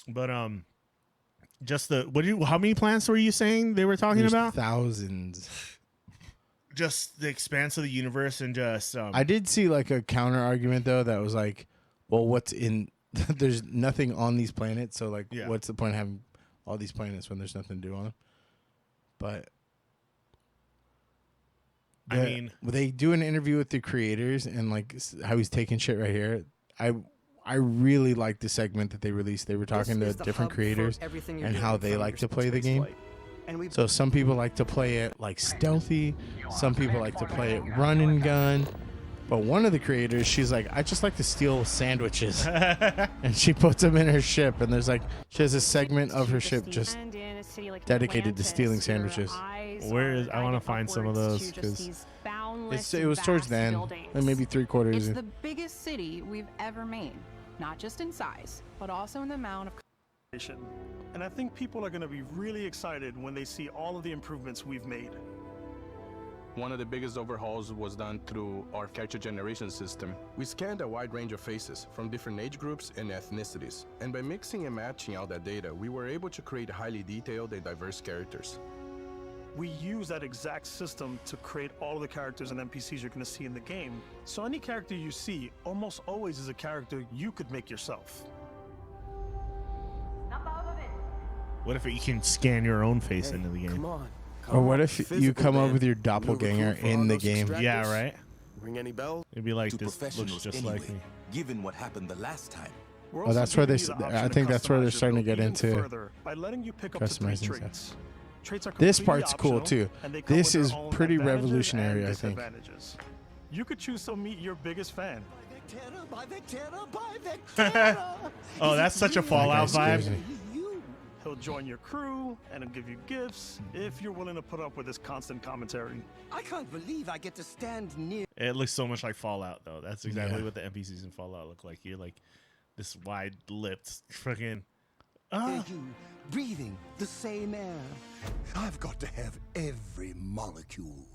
But just how many plants were you saying they were talking There's about? Thousands. Just the expanse of the universe and just. I did see like a counter argument though that was like, well, what's in? There's nothing on these planets, so like, what's the point of having all these planets when there's nothing to do on them? But I mean, they do an interview with the creators and like how he's taking shit right here. I really like the segment that they released. They were talking to different creators and how they like to play the game. So some people like to play it like stealthy. Some people like to play it run and gun. But one of the creators, she's like, I just like to steal sandwiches. And she puts them in her ship. And there's like, she has a segment of her ship just dedicated to stealing sandwiches. Where is, I want to find some of those because it was towards the end, like maybe 3/4. It's the biggest city we've ever made, not just in size, but also in the amount of. And I think people are going to be really excited when they see all of the improvements we've made. One of the biggest overhauls was done through our character generation system. We scanned a wide range of faces from different age groups and ethnicities. And by mixing and matching all that data, we were able to create highly detailed and diverse characters. We use that exact system to create all of the characters and NPCs you're going to see in the game. So any character you see almost always is a character you could make yourself. what if you can scan your own face into the game? Come on. Or what if you come up with your doppelganger in the game? Yeah, right. Ring any bells? It'd be like, this looks just like me. Given what happened the last time. Oh, that's where they. I think that's where they're starting to get into by letting you pick up to 3 customizing traits. stuff. Traits are This completely part's cool optional, too. and they come This with is their own pretty advantages revolutionary, and I think. disadvantages. You could choose to meet your biggest fan. Oh, that's such a Fallout vibe. He'll join your crew and he'll give you gifts if you're willing to put up with his constant commentary. I can't believe I get to stand near. It looks so much like Fallout, though. That's exactly what the NPCs in Fallout look like. You're like this wide-lipped fucking. You breathing the same air. I've got to have every molecule.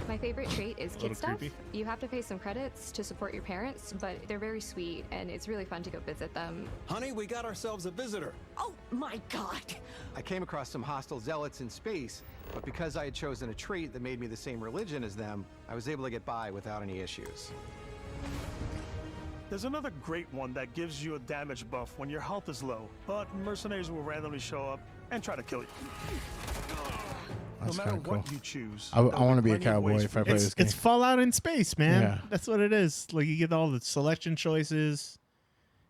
My favorite trait is little kid stuff. creepy. You have to pay some credits to support your parents, but they're very sweet, and it's really fun to go visit them. Honey, we got ourselves a visitor. Oh my god! I came across some hostile zealots in space, but because I had chosen a trait that made me the same religion as them, I was able to get by without any issues. There's another great one that gives you a damage buff when your health is low, but mercenaries will randomly show up and try to kill you. That's no matter kinda what cool. you choose, I want to be a cowboy if I play this game. It's Fallout in space, man. Yeah. That's what it is. Like, you get all the selection choices.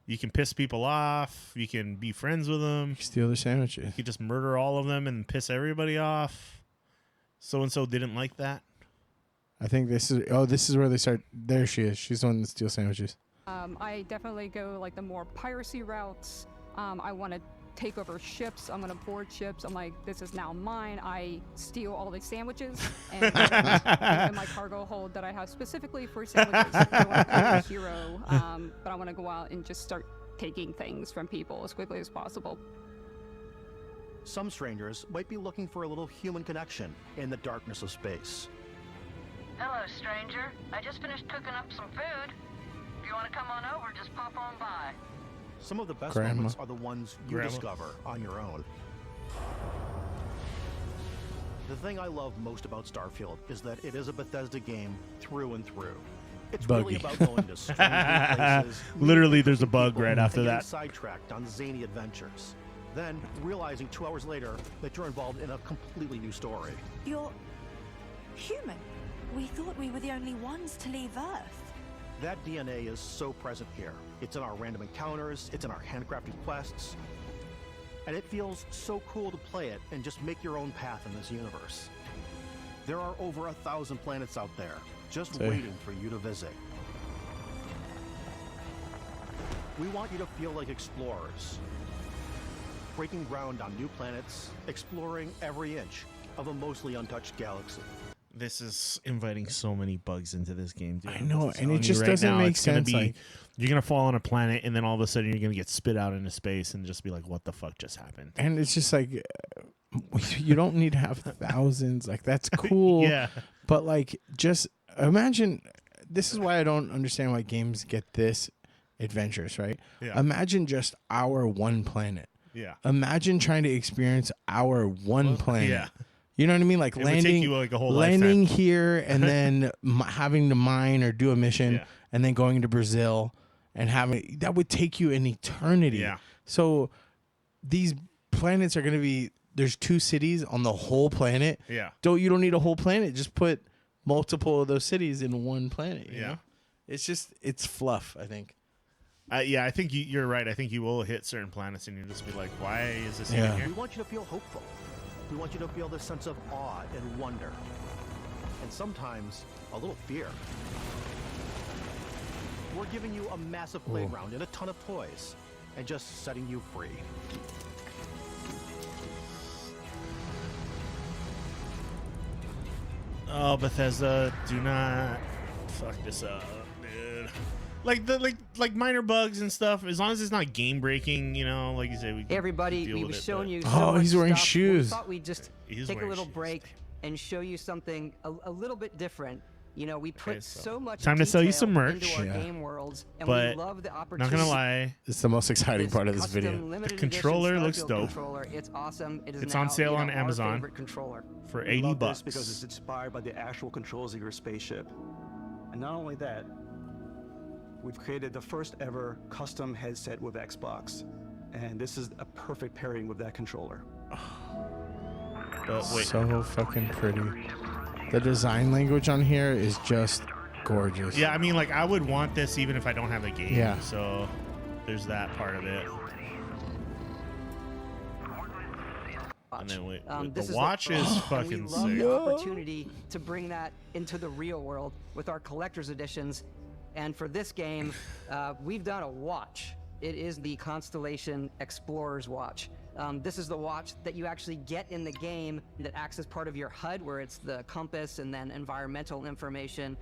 You can piss people off. You can be friends with them. Steal their sandwiches. You can just murder all of them and piss everybody off. So-and-so didn't like that. I think this is. Oh, this is where they start. There she is. She's the one that steals sandwiches. I definitely go like the more piracy routes. I want to take over ships. I'm gonna board ships. I'm like, this is now mine. I steal all the sandwiches and put them in my cargo hold that I have specifically for sandwiches. I want to be a hero, but I want to go out and just start taking things from people as quickly as possible. Some strangers might be looking for a little human connection in the darkness of space. Hello, stranger. I just finished cooking up some food. If you want to come on over, just pop on by. Some of the best Grandma. moments are the ones you Grandma. discover on your own. The thing I love most about Starfield is that it is a Bethesda game through and through. It's Buggy. really about going to strange new places. Literally, meeting there's a new bug people, right after and getting that. sidetracked on zany adventures. Then realizing 2 hours later that you're involved in a completely new story. You're human. We thought we were the only ones to leave Earth. That DNA is so present here. It's in our random encounters, it's in our handcrafted quests, and it feels so cool to play it and just make your own path in this universe. There are over 1,000 planets out there, just waiting for you to visit. We want you to feel like explorers, breaking ground on new planets, exploring every inch of a mostly untouched galaxy. This is inviting so many bugs into this game, dude. I know, I'm and telling it you just right doesn't now, make it's gonna sense, be- like- you're gonna fall on a planet, and then all of a sudden you're gonna get spit out into space, and just be like, "What the fuck just happened?" And it's just like, you don't need to have thousands. Like, that's cool. Yeah. But like, just imagine. This is why I don't understand why games get this adventurous, right? Yeah. Imagine just our one planet. Yeah. Imagine trying to experience our one planet. yeah. You know what I mean? Like It would take landing, you, like, a whole landing lifetime. here and then having to mine or do a mission, Yeah. and then going to Brazil and having that would take you an eternity. Yeah. So these planets are going to be. There's 2 cities on the whole planet. Yeah. You don't need a whole planet. Just put multiple of those cities in one planet. You Yeah. know? It's fluff, I think. Yeah, I think you're right. I think you will hit certain planets, and you'll just be like, "Why is this Yeah. even here?" We want you to feel hopeful. We want you to feel this sense of awe and wonder. And sometimes a little fear. We're giving you a massive playground and a ton of toys, and just setting you free. Oh, Bethesda, do not fuck this up, dude. Like minor bugs and stuff. As long as it's not game breaking, you know, like you say, we. Hey everybody, deal we with were it, showing but- you. Oh, he's wearing stuff. shoes. We thought we'd just He is take a wearing little shoes. break and show you something a little bit different. You know, we put so much Time to sell you detail some merch. into our Yeah. game worlds, and But we love the not opportunity. gonna lie, It's the most exciting This part of this custom video. limited The controller edition looks Starfield dope. Controller. It's awesome. It is It's now, on sale you know, on our Amazon favorite controller. for We $80 love bucks. this because it's inspired by the actual controls of your spaceship. And not only that, we've created the first ever custom headset with Xbox. And this is a perfect pairing with that controller. But wait, So fucking pretty. The design language on here is just gorgeous. yeah, I mean, like I would want this even if I don't have the game. Yeah. So there's that part of it. And then wait, This the watch is and fucking we love sick. the opportunity to bring that into the real world with our collector's editions. And for this game, we've done a watch. It is the Constellation Explorer's watch. This is the watch that you actually get in the game that acts as part of your HUD, where it's the compass and then environmental information.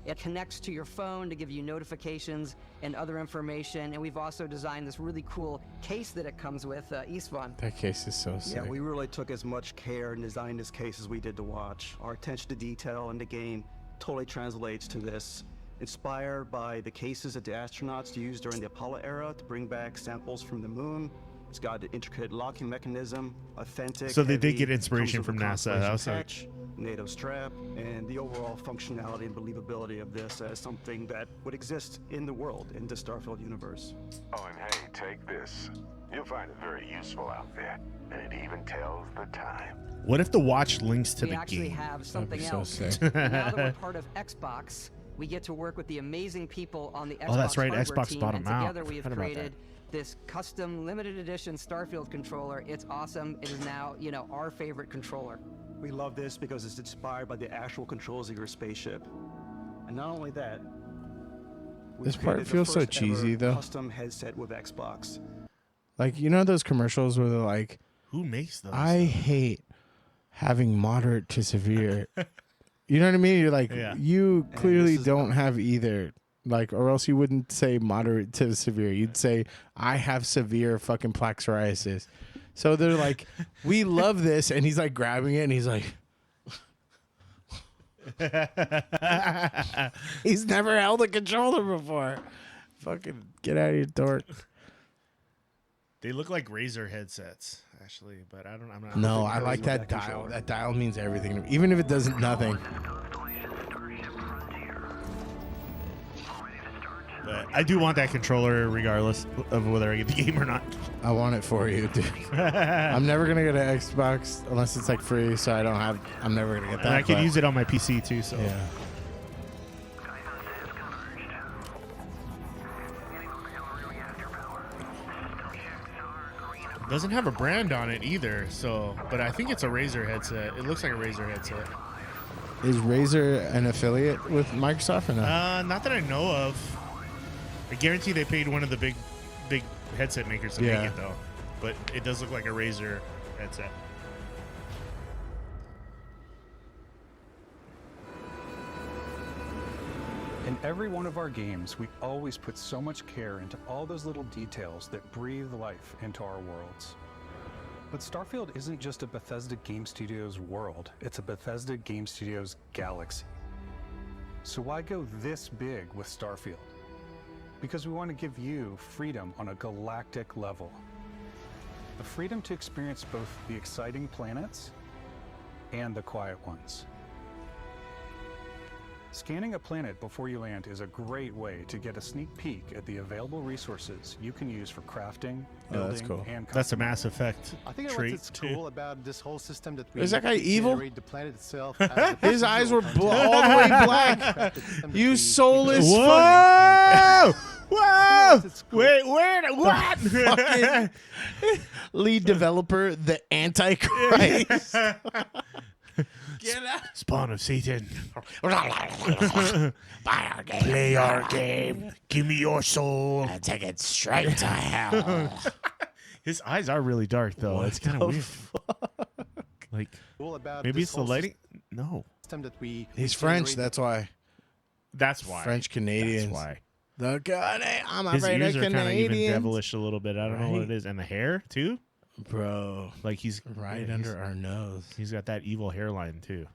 It connects to your phone to give you notifications and other information. And we've also designed this really cool case that it comes with, Istvan. That case is so sick. Yeah, we really took as much care in designing this case as we did to watch. Our attention to detail in the game totally translates to this. Inspired by the cases that the astronauts used during the Apollo era to bring back samples from the moon. It's got an intricate locking mechanism, authentic. So they did heavy, get inspiration comes with from a NASA. That was Constellation patch, NATO strap, and the overall functionality and believability of this as something that would exist in the world, in the Starfield universe. Oh, and hey, take this. You'll find it very useful out there, and it even tells the time. What if the watch links to We the actually game? have something so else. sick. Now that we're part of Xbox, we get to work with the amazing people on the Xbox Oh, that's right, hardware Xbox team, bought and 'em out. together we have Forgot about that. created this custom limited edition Starfield controller. It's awesome. It is now, you know, our favorite controller. We love this because it's inspired by the actual controls of your spaceship. And not only that, we This part created the feels so first cheesy, ever though. Custom headset with Xbox. Like, you know those commercials where they're like, Who makes those? I hate having moderate to severe. You know what I mean? You're like, Yeah. you And clearly this is don't have either. Like, or else you wouldn't say moderate to severe. You'd say, I have severe fucking plaque psoriasis. So they're like, we love this. And he's like grabbing it and he's like, he's never held a controller before. Fucking get out of here, dork. They look like Razer headsets, actually, but I'm not. No, I like that dial. controller. That dial means everything to me. Even if it doesn't nothing. But I do want that controller, regardless of whether I get the game or not. I want it for you, dude. I'm never gonna get an Xbox unless it's like free, so I'm never gonna get that. And I could but- use it on my PC too. So Yeah. doesn't have a brand on it either. So, but I think it's a Razer headset. It looks like a Razer headset. Is Razer an affiliate with Microsoft or not? Not that I know of. I guarantee they paid one of the big headset makers to Yeah. make it though. But it does look like a Razer headset. In every one of our games, we always put so much care into all those little details that breathe life into our worlds. But Starfield isn't just a Bethesda Game Studios world, it's a Bethesda Game Studios galaxy. So why go this big with Starfield? Because we want to give you freedom on a galactic level. The freedom to experience both the exciting planets and the quiet ones. Scanning a planet before you land is a great way to get a sneak peek at the available resources you can use for crafting, building, that's cool. and That's a Mass Effect I think trait what's too. cool about this whole system that we Is that guy evil? generate the planet itself. as a His eyes were procedural all the way black. You soulless Whoa! Whoa! cool. Wait, where? What? fucking lead developer, the Antichrist. Get out. Spawn of Satan. Buy our game. Play our game. Give me your soul. And take it straight to hell. His eyes are really dark, though. What It's kind of the weird. Like, Cool about maybe this it's the whole lighting. No, system that we He's French. That's why. that's why. French Canadians. That's why. The God, I'm His afraid ears of are kind of even Canadians. devilish a little bit. I don't know what Right? it is, and the hair too. Bro, Like he's right yeah, under our nose. He's got that evil hairline too.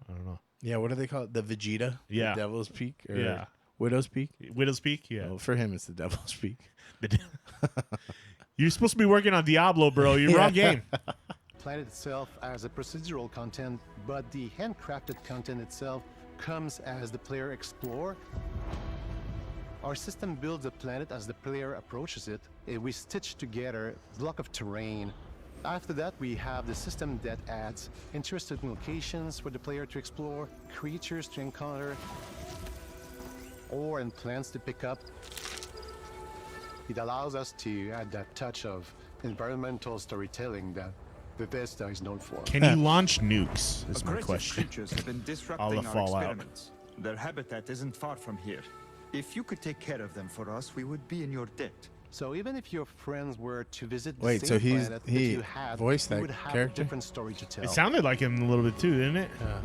I don't know. Yeah, what do they call it? The Vegeta? Yeah. The Devil's Peak? Or Yeah. Widow's Peak? Widow's Peak. Yeah. Oh, for him, it's the Devil's Peak. You're supposed to be working on Diablo, bro. You're wrong game. planet itself as a procedural content, but the handcrafted content itself comes as the player explore. Our system builds a planet as the player approaches it. We stitch together a block of terrain. After that, we have the system that adds interesting locations for the player to explore, creatures to encounter, ore and plants to pick up. It allows us to add that touch of environmental storytelling that Bethesda is known for. Can you launch nukes? Is my Aggressive question. creatures have been All disrupting the our Fallout. experiments. Their habitat isn't far from here. If you could take care of them for us, we would be in your debt. So even if your friends were to visit the Wait, same so planet that he you had, voiced you that would have character? a different story to tell. It sounded like him a little bit too, didn't it? Yeah.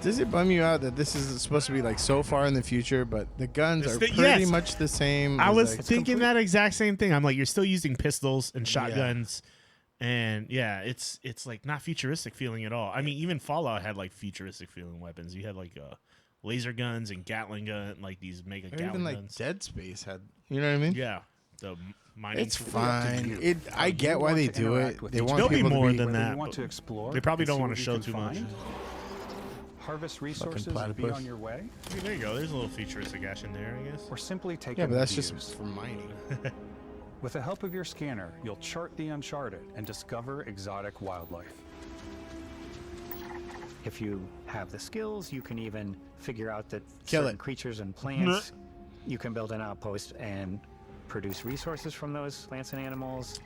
Does it bum you out that this is supposed to be like so far in the future, but the guns are pretty yes. much the same? I as, was like, thinking that exact same thing. I'm like, you're still using pistols and shotguns, and yeah, it's like not futuristic feeling at all. I mean, even Fallout had like futuristic feeling weapons. You had like laser guns and Gatling gun, like these mega or Gatling even like guns. Dead Space had. You know what I mean? Yeah, the mining. It's tool. fine. I get why they do it. They want There'll be people more to be, than Whether that. you want but to explore, They probably and don't see want what to you show can too find, much. harvest resources and be platypus. on your way, Okay, there you go. There's a little futuristic ash in there, I guess. or simply take Yeah, in but the that's views. just for mining. With the help of your scanner, you'll chart the uncharted and discover exotic wildlife. If you have the skills, you can even figure out that Kill certain it. creatures and plants, you can build an outpost and produce resources from those plants and animals.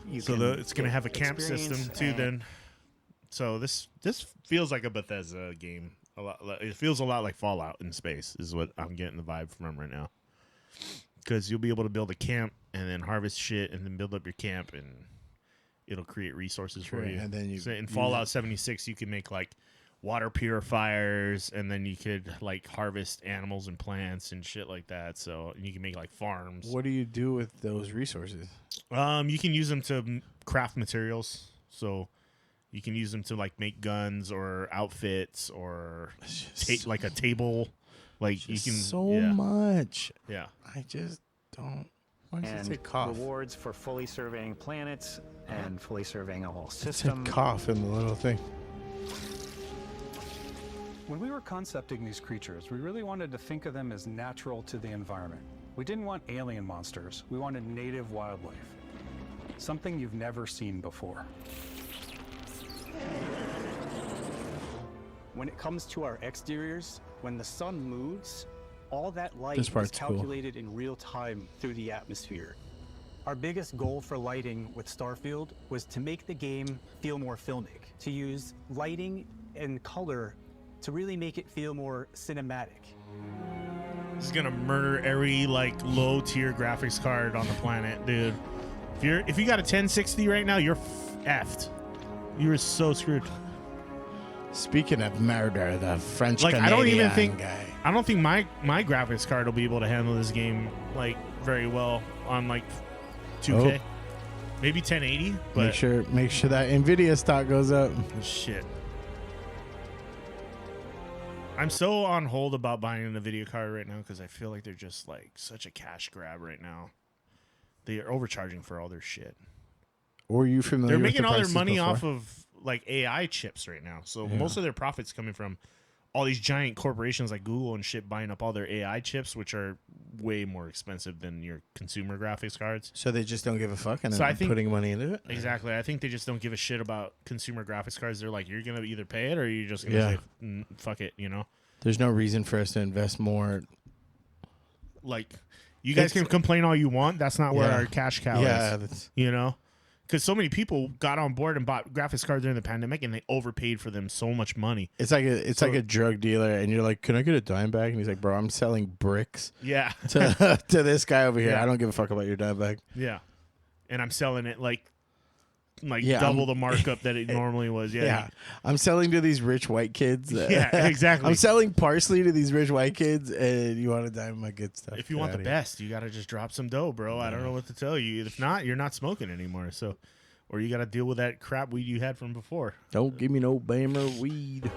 You So can it's going to get have a camp system experience too. and- Then, so this feels like a Bethesda game. A lot. It feels a lot like Fallout in space. Is what I'm getting the vibe from right now. Because you'll be able to build a camp and then harvest shit and then build up your camp and it'll create resources for Right, you. and then you so in use Fallout it. 76, you can make like water purifiers and then you could like harvest animals and plants and shit like that. So and you can make like farms. What do you do with those resources? You can use them to craft materials. So you can use them to like make guns or outfits or like a table. Like you can so yeah. much. Yeah. I just don't. Why does it and say cough? rewards for fully surveying planets and fully surveying a whole It said system. cough in the little thing. When we were concepting these creatures, we really wanted to think of them as natural to the environment. We didn't want alien monsters. We wanted native wildlife. Something you've never seen before. When it comes to our exteriors, when the sun moves, all that light This is part's cool. calculated in real time through the atmosphere. Our biggest goal for lighting with Starfield was to make the game feel more filmic, to use lighting and color to really make it feel more cinematic. This is gonna murder every like low tier graphics card on the planet, dude. If you got a 1060 right now, you're effed. You're so screwed. Speaking of murder, the French Like Canadian I don't even think guy. I don't think my graphics card will be able to handle this game like very well on like 2K. Maybe 1080, but Make sure that Nvidia stock goes up. shit. I'm so on hold about buying a video card right now because I feel like they're just like such a cash grab right now. They are overcharging for all their shit. Or are you familiar? They're with making the all their prices money before? off of like AI chips right now. So most of their profits coming from all these giant corporations like Google and shit buying up all their AI chips, which are way more expensive than your consumer graphics cards. So they just don't give a fuck and So they're I think- putting money into it? Exactly. I think they just don't give a shit about consumer graphics cards. They're like, you're going to either pay it or you're just going to say, fuck it, you know? There's no reason for us to invest more. Like, you guys can complain all you want. That's not where Yeah. our cash cow Yeah, is. You know? Because so many people got on board and bought graphics cards during the pandemic, and they overpaid for them so much money. It's like like a drug dealer, and you're like, "Can I get a dime bag?" And he's like, "Bro, I'm selling bricks." Yeah. to this guy over here. Yeah. I don't give a fuck about your dime bag. Yeah, and I'm selling it like Yeah, double I'm- the markup that it normally was. Yeah, I'm selling to these rich white kids. Yeah, exactly. I'm selling parsley to these rich white kids, and you want to dime my good stuff. If you want the best, you got to just drop some dough, bro. I don't know what to tell you. If not, you're not smoking anymore. So, or you got to deal with that crap weed you had from before. Don't give me no Bammer weed.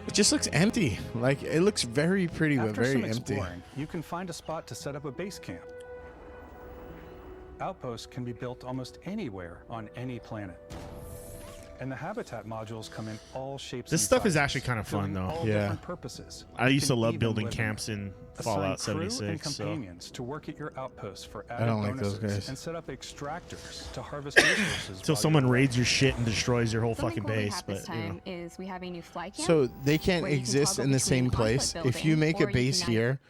It just looks empty. Like, it looks very pretty, but After very some empty. exploring, you can find a spot to set up a base camp. Outposts can be built almost anywhere on any planet. And the habitat modules come in all shapes This and stuff is sizes, actually kind of fun, filling though. all different purposes. I You used to can love even building live in camps them. in Fallout Assign crew 76. and So. companions to work at your outposts for added don't like those bonuses guys. and set up extractors to harvest resources. Till while someone you're away. raids your shit and destroys your whole Something fucking cool we base. have this But you know. time is we have a new fly camp. So they can't where you can exist toggle in the between same on-foot place. If you building, make a or you base can here,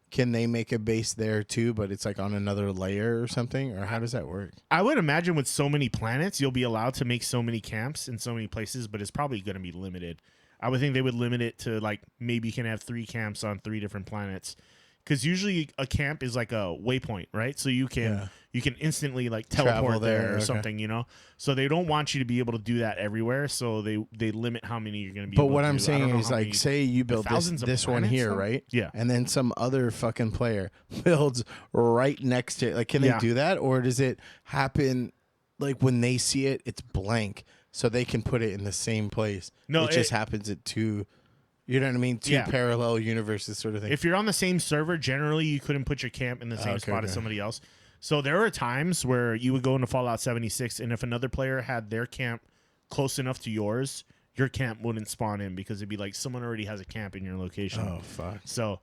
can they make a base there too, but it's like on another layer or something? Or how does that work? I would imagine with so many planets, you'll be allowed to make so many camps in so many places, but it's probably going to be limited. I would think they would limit it to like maybe you can have 3 camps on 3 different planets. Because usually a camp is like a waypoint, right? So you can instantly like teleport Travel there, there or okay. something, you know. So they don't want you to be able to do that everywhere. So they limit how many you're going to be. But able what to I'm do. I don't saying know is, how like, many- say you build thousands of this one planets, here, though? right? Yeah. And then some other fucking player builds right next to it. Like, can they Yeah. do that? Or does it happen, like, when they see it, it's blank, so they can put it in the same place? No, it just happens at 2, you know what I mean? 2 Yeah. parallel universes sort of thing. If you're on the same server, generally you couldn't put your camp in the same Okay, spot as okay. somebody else. So there are times where you would go into Fallout 76, and if another player had their camp close enough to yours, your camp wouldn't spawn in because it'd be like someone already has a camp in your location. Oh, fuck. So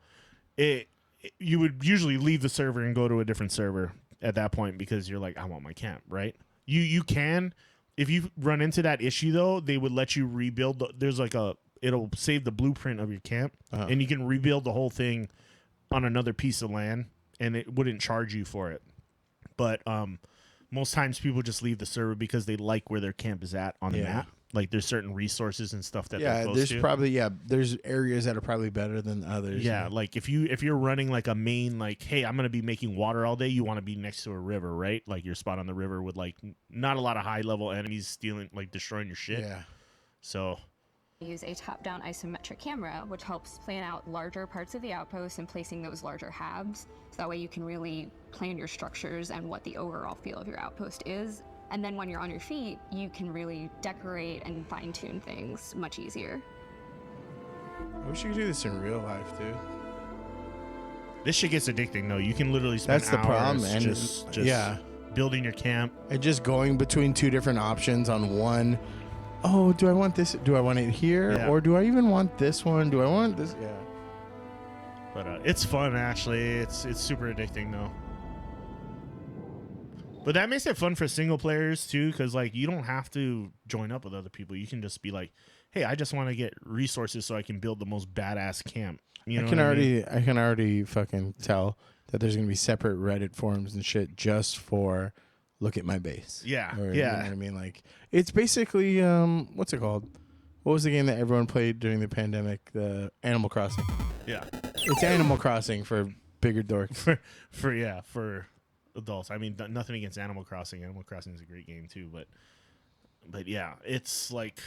you would usually leave the server and go to a different server at that point because you're like, I want my camp, right? You can, if you run into that issue though, they would let you rebuild. There's like it'll save the blueprint of your camp, and you can rebuild the whole thing on another piece of land, and it wouldn't charge you for it. But most times people just leave the server because they like where their camp is at on the map. Like there's certain resources and stuff that they're yeah, close there's to. probably there's areas that are probably better than others. Yeah, like if you're running like a main, like, hey, I'm gonna be making water all day, you want to be next to a river, right? Like your spot on the river with like not a lot of high level enemies stealing, like destroying your shit. Yeah. So Use a top-down isometric camera, which helps plan out larger parts of the outpost and placing those larger halves. So that way you can really plan your structures and what the overall feel of your outpost is. And then when you're on your feet, you can really decorate and fine-tune things much easier. I wish you could do this in real life, dude. this shit gets addicting though. You can literally spend That's the hours problem, and just yeah, building your camp and just going between 2 different options on one. Oh, do I want this? Do I want it here? Yeah. Or do I even want this one? Do I want this? Yeah. But it's fun, actually. It's super addicting, though. But that makes it fun for single players, too, because, like, you don't have to join up with other people. You can just be like, hey, I just want to get resources so I can build the most badass camp. You know I can what I mean? already, I can already fucking tell that there's going to be separate Reddit forums and shit just for look at my base. Yeah, Or, yeah. You know what I mean? Like, it's basically, what's it called? What was the game that everyone played during the pandemic? The Animal Crossing. Yeah. It's Animal Crossing for bigger dorks. For adults. I mean, nothing against Animal Crossing. Animal Crossing is a great game, too. But yeah, it's like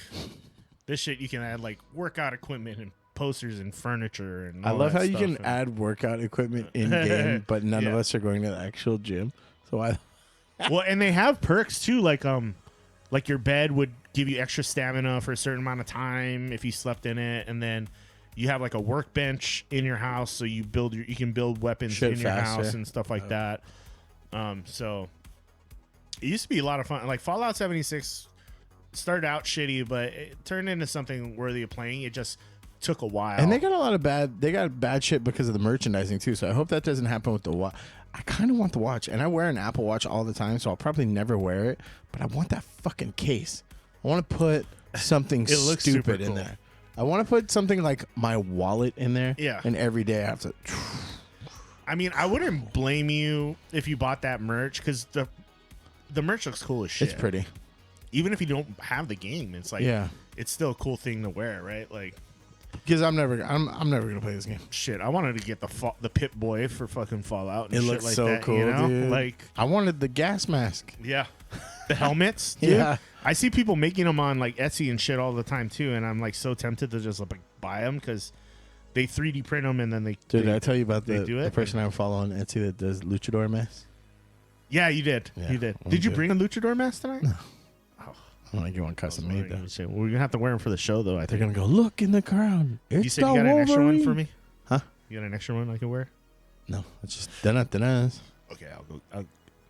this shit you can add, like, workout equipment and posters and furniture. And I all love that how you stuff, can and- add workout equipment in game, but none of Yeah. us are going to the actual gym. So I. Well, and they have perks too, like your bed would give you extra stamina for a certain amount of time if you slept in it, and then you have like a workbench in your house, so you can build weapons Shit in your faster. house and stuff like that. So It used to be a lot of fun. Like Fallout 76 started out shitty, but it turned into something worthy of playing. It just took a while. And they got a lot of bad shit because of the merchandising too. So I hope that doesn't happen with the watch. I kind of want the watch, and I wear an Apple Watch all the time, so I'll probably never wear it. But I want that fucking case. I want to put something It looks stupid super in cool. there. I want to put something like my wallet in there. Yeah. And every day I have to. I mean, I wouldn't blame you if you bought that merch because the merch looks cool as shit. It's pretty. Even if you don't have the game, it's like it's still a cool thing to wear, right? Like. Because I'm never gonna play this game. Shit, I wanted to get the Pip Boy for fucking Fallout. And It shit looks like so that, cool, you know? dude. Like I wanted the gas mask. Yeah, the helmets. Dude. Yeah. I see people making them on like Etsy and shit all the time too, and I'm like so tempted to just like buy them because they 3D print them and then they. Dude, they, did I tell you about they the do it? person I follow on Etsy that does luchador masks? Yeah, you did. Yeah, You did. I'm Did you good. bring a luchador mask tonight? No. I'm gonna get one custom made though. We're gonna have to wear them for the show though. I They're think. gonna go look in the crowd. It's You said the you got an extra one Wolverine. for me? Huh? You got an extra one I can wear? No, it's just dun-dun-dun-dun. Okay,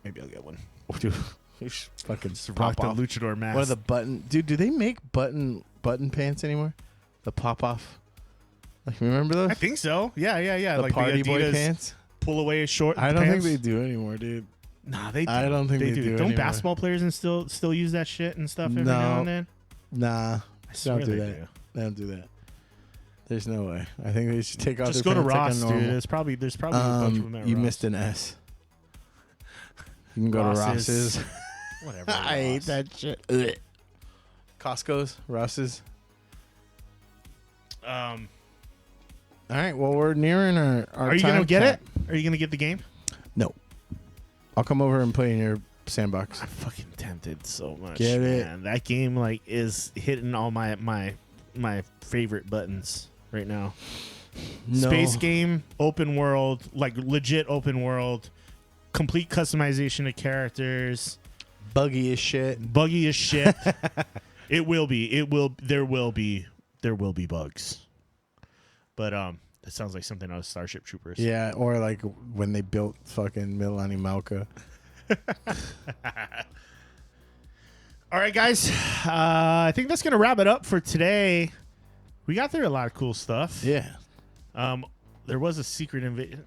maybe I'll get one. Dude, fucking rock pop the off. luchador mask. What are the button? Dude, do they make button pants anymore? The pop off. Like, remember those? I think so. Yeah. The like party the boy Adidas pants. pull away short. I don't pants. think they do anymore, dude. Nah, they do. I don't think they do Don't anymore. basketball players and still use that shit and stuff every now and then? Nah, swear don't do they that. do. They don't do that. There's no way. I think they should take off. Just their go to pants Ross, like a dude. normal. There's probably a bunch of them at You Ross. missed an S. You can go to Ross's. Ross's. Whatever. I hate Ross. that shit. Ugh. Costco's, Ross's. All right. Well, we're nearing our Are you time gonna get cap. it? Are you gonna get the game? No. I'll come over and play in your sandbox. I'm fucking tempted so much. Get it. Man. That game like is hitting all my favorite buttons right now. No. Space game, open world, like legit open world, complete customization of characters. Buggy as shit. Buggy as shit. It will be. There will be bugs. But it sounds like something out of Starship Troopers. Yeah, or like when they built fucking Milani Malka. All right, guys. I think that's gonna wrap it up for today. We got through a lot of cool stuff. Yeah. There was a secret invasion.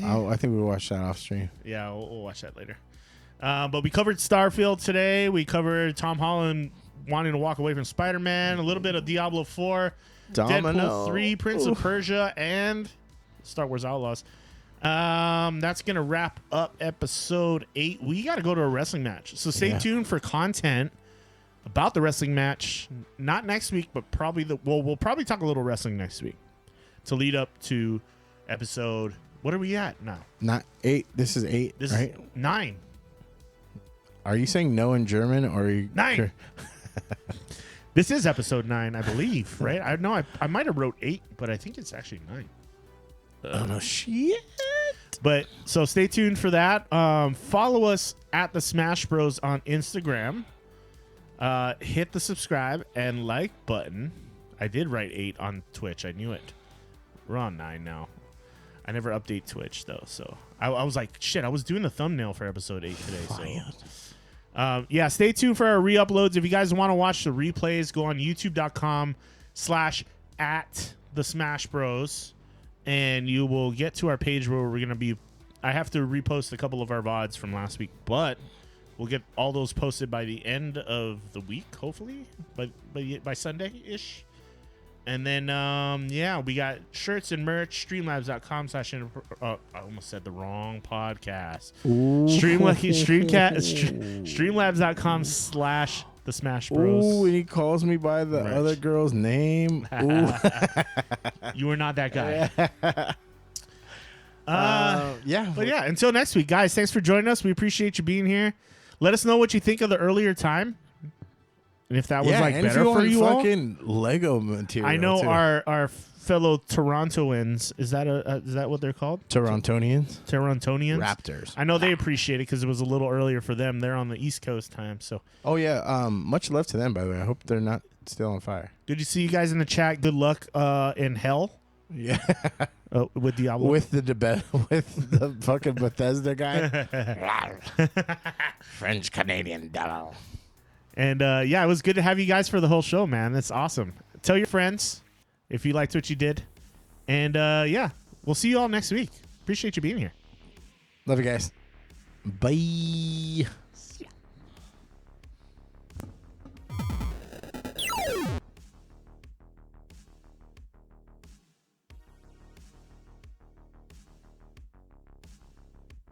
Oh, I think we watched that off stream. Yeah, we'll watch that later. But we covered Starfield today. We covered Tom Holland wanting to walk away from Spider-Man, a little bit of Diablo 4, Domino. Deadpool 3, Prince Ooh. of Persia, and Star Wars Outlaws. That's going to wrap up episode 8. We got to go to a wrestling match. So stay tuned for content about the wrestling match. Not next week, but probably we'll probably talk a little wrestling next week to lead up to episode. What are we at now? Not 8. This is 8, This right? is 9. Are you saying no in German or are you 9. This is episode 9, I believe, right? I know I might have wrote 8, but I think it's actually 9. Oh no shit. But so stay tuned for that. Follow us at the Smash Bros on Instagram. Hit the subscribe and like button. I did write 8 on Twitch. I knew it. We're on 9 now. I never update Twitch though, so I was like, shit. I was doing the thumbnail for episode 8 today. So, yeah, stay tuned for our re-uploads. If you guys want to watch the replays, go on YouTube.com/@the-Smash-Bros, and you will get to our page where we're gonna be. I have to repost a couple of our VODs from last week, but we'll get all those posted by the end of the week, hopefully, by Sunday ish. And then, yeah, we got shirts and merch. Streamlabs.com/ I almost said the wrong podcast. Streamlabs.com/ the Smash Bros. Ooh, and he calls me by the Merch. other girl's name. Ooh. You are not that guy. Yeah. But yeah, until next week, guys, thanks for joining us. We appreciate you being here. Let us know what you think of the earlier time. And if that was like and if better for want you all. fucking Lego material. I know too. our fellow Torontoans, is that what they're called? Torontonians? Torontonians? Raptors. I know they appreciate it because it was a little earlier for them. They're on the East Coast time, so. Oh yeah, much love to them, by the way. I hope they're not still on fire. Good to see you guys in the chat. Good luck in hell Yeah. With Diablo. With the fucking Bethesda guy. French Canadian devil. And yeah, it was good to have you guys for the whole show, man. That's awesome. Tell your friends if you liked what you did. And yeah, we'll see you all next week. Appreciate you being here. Love you guys. Bye.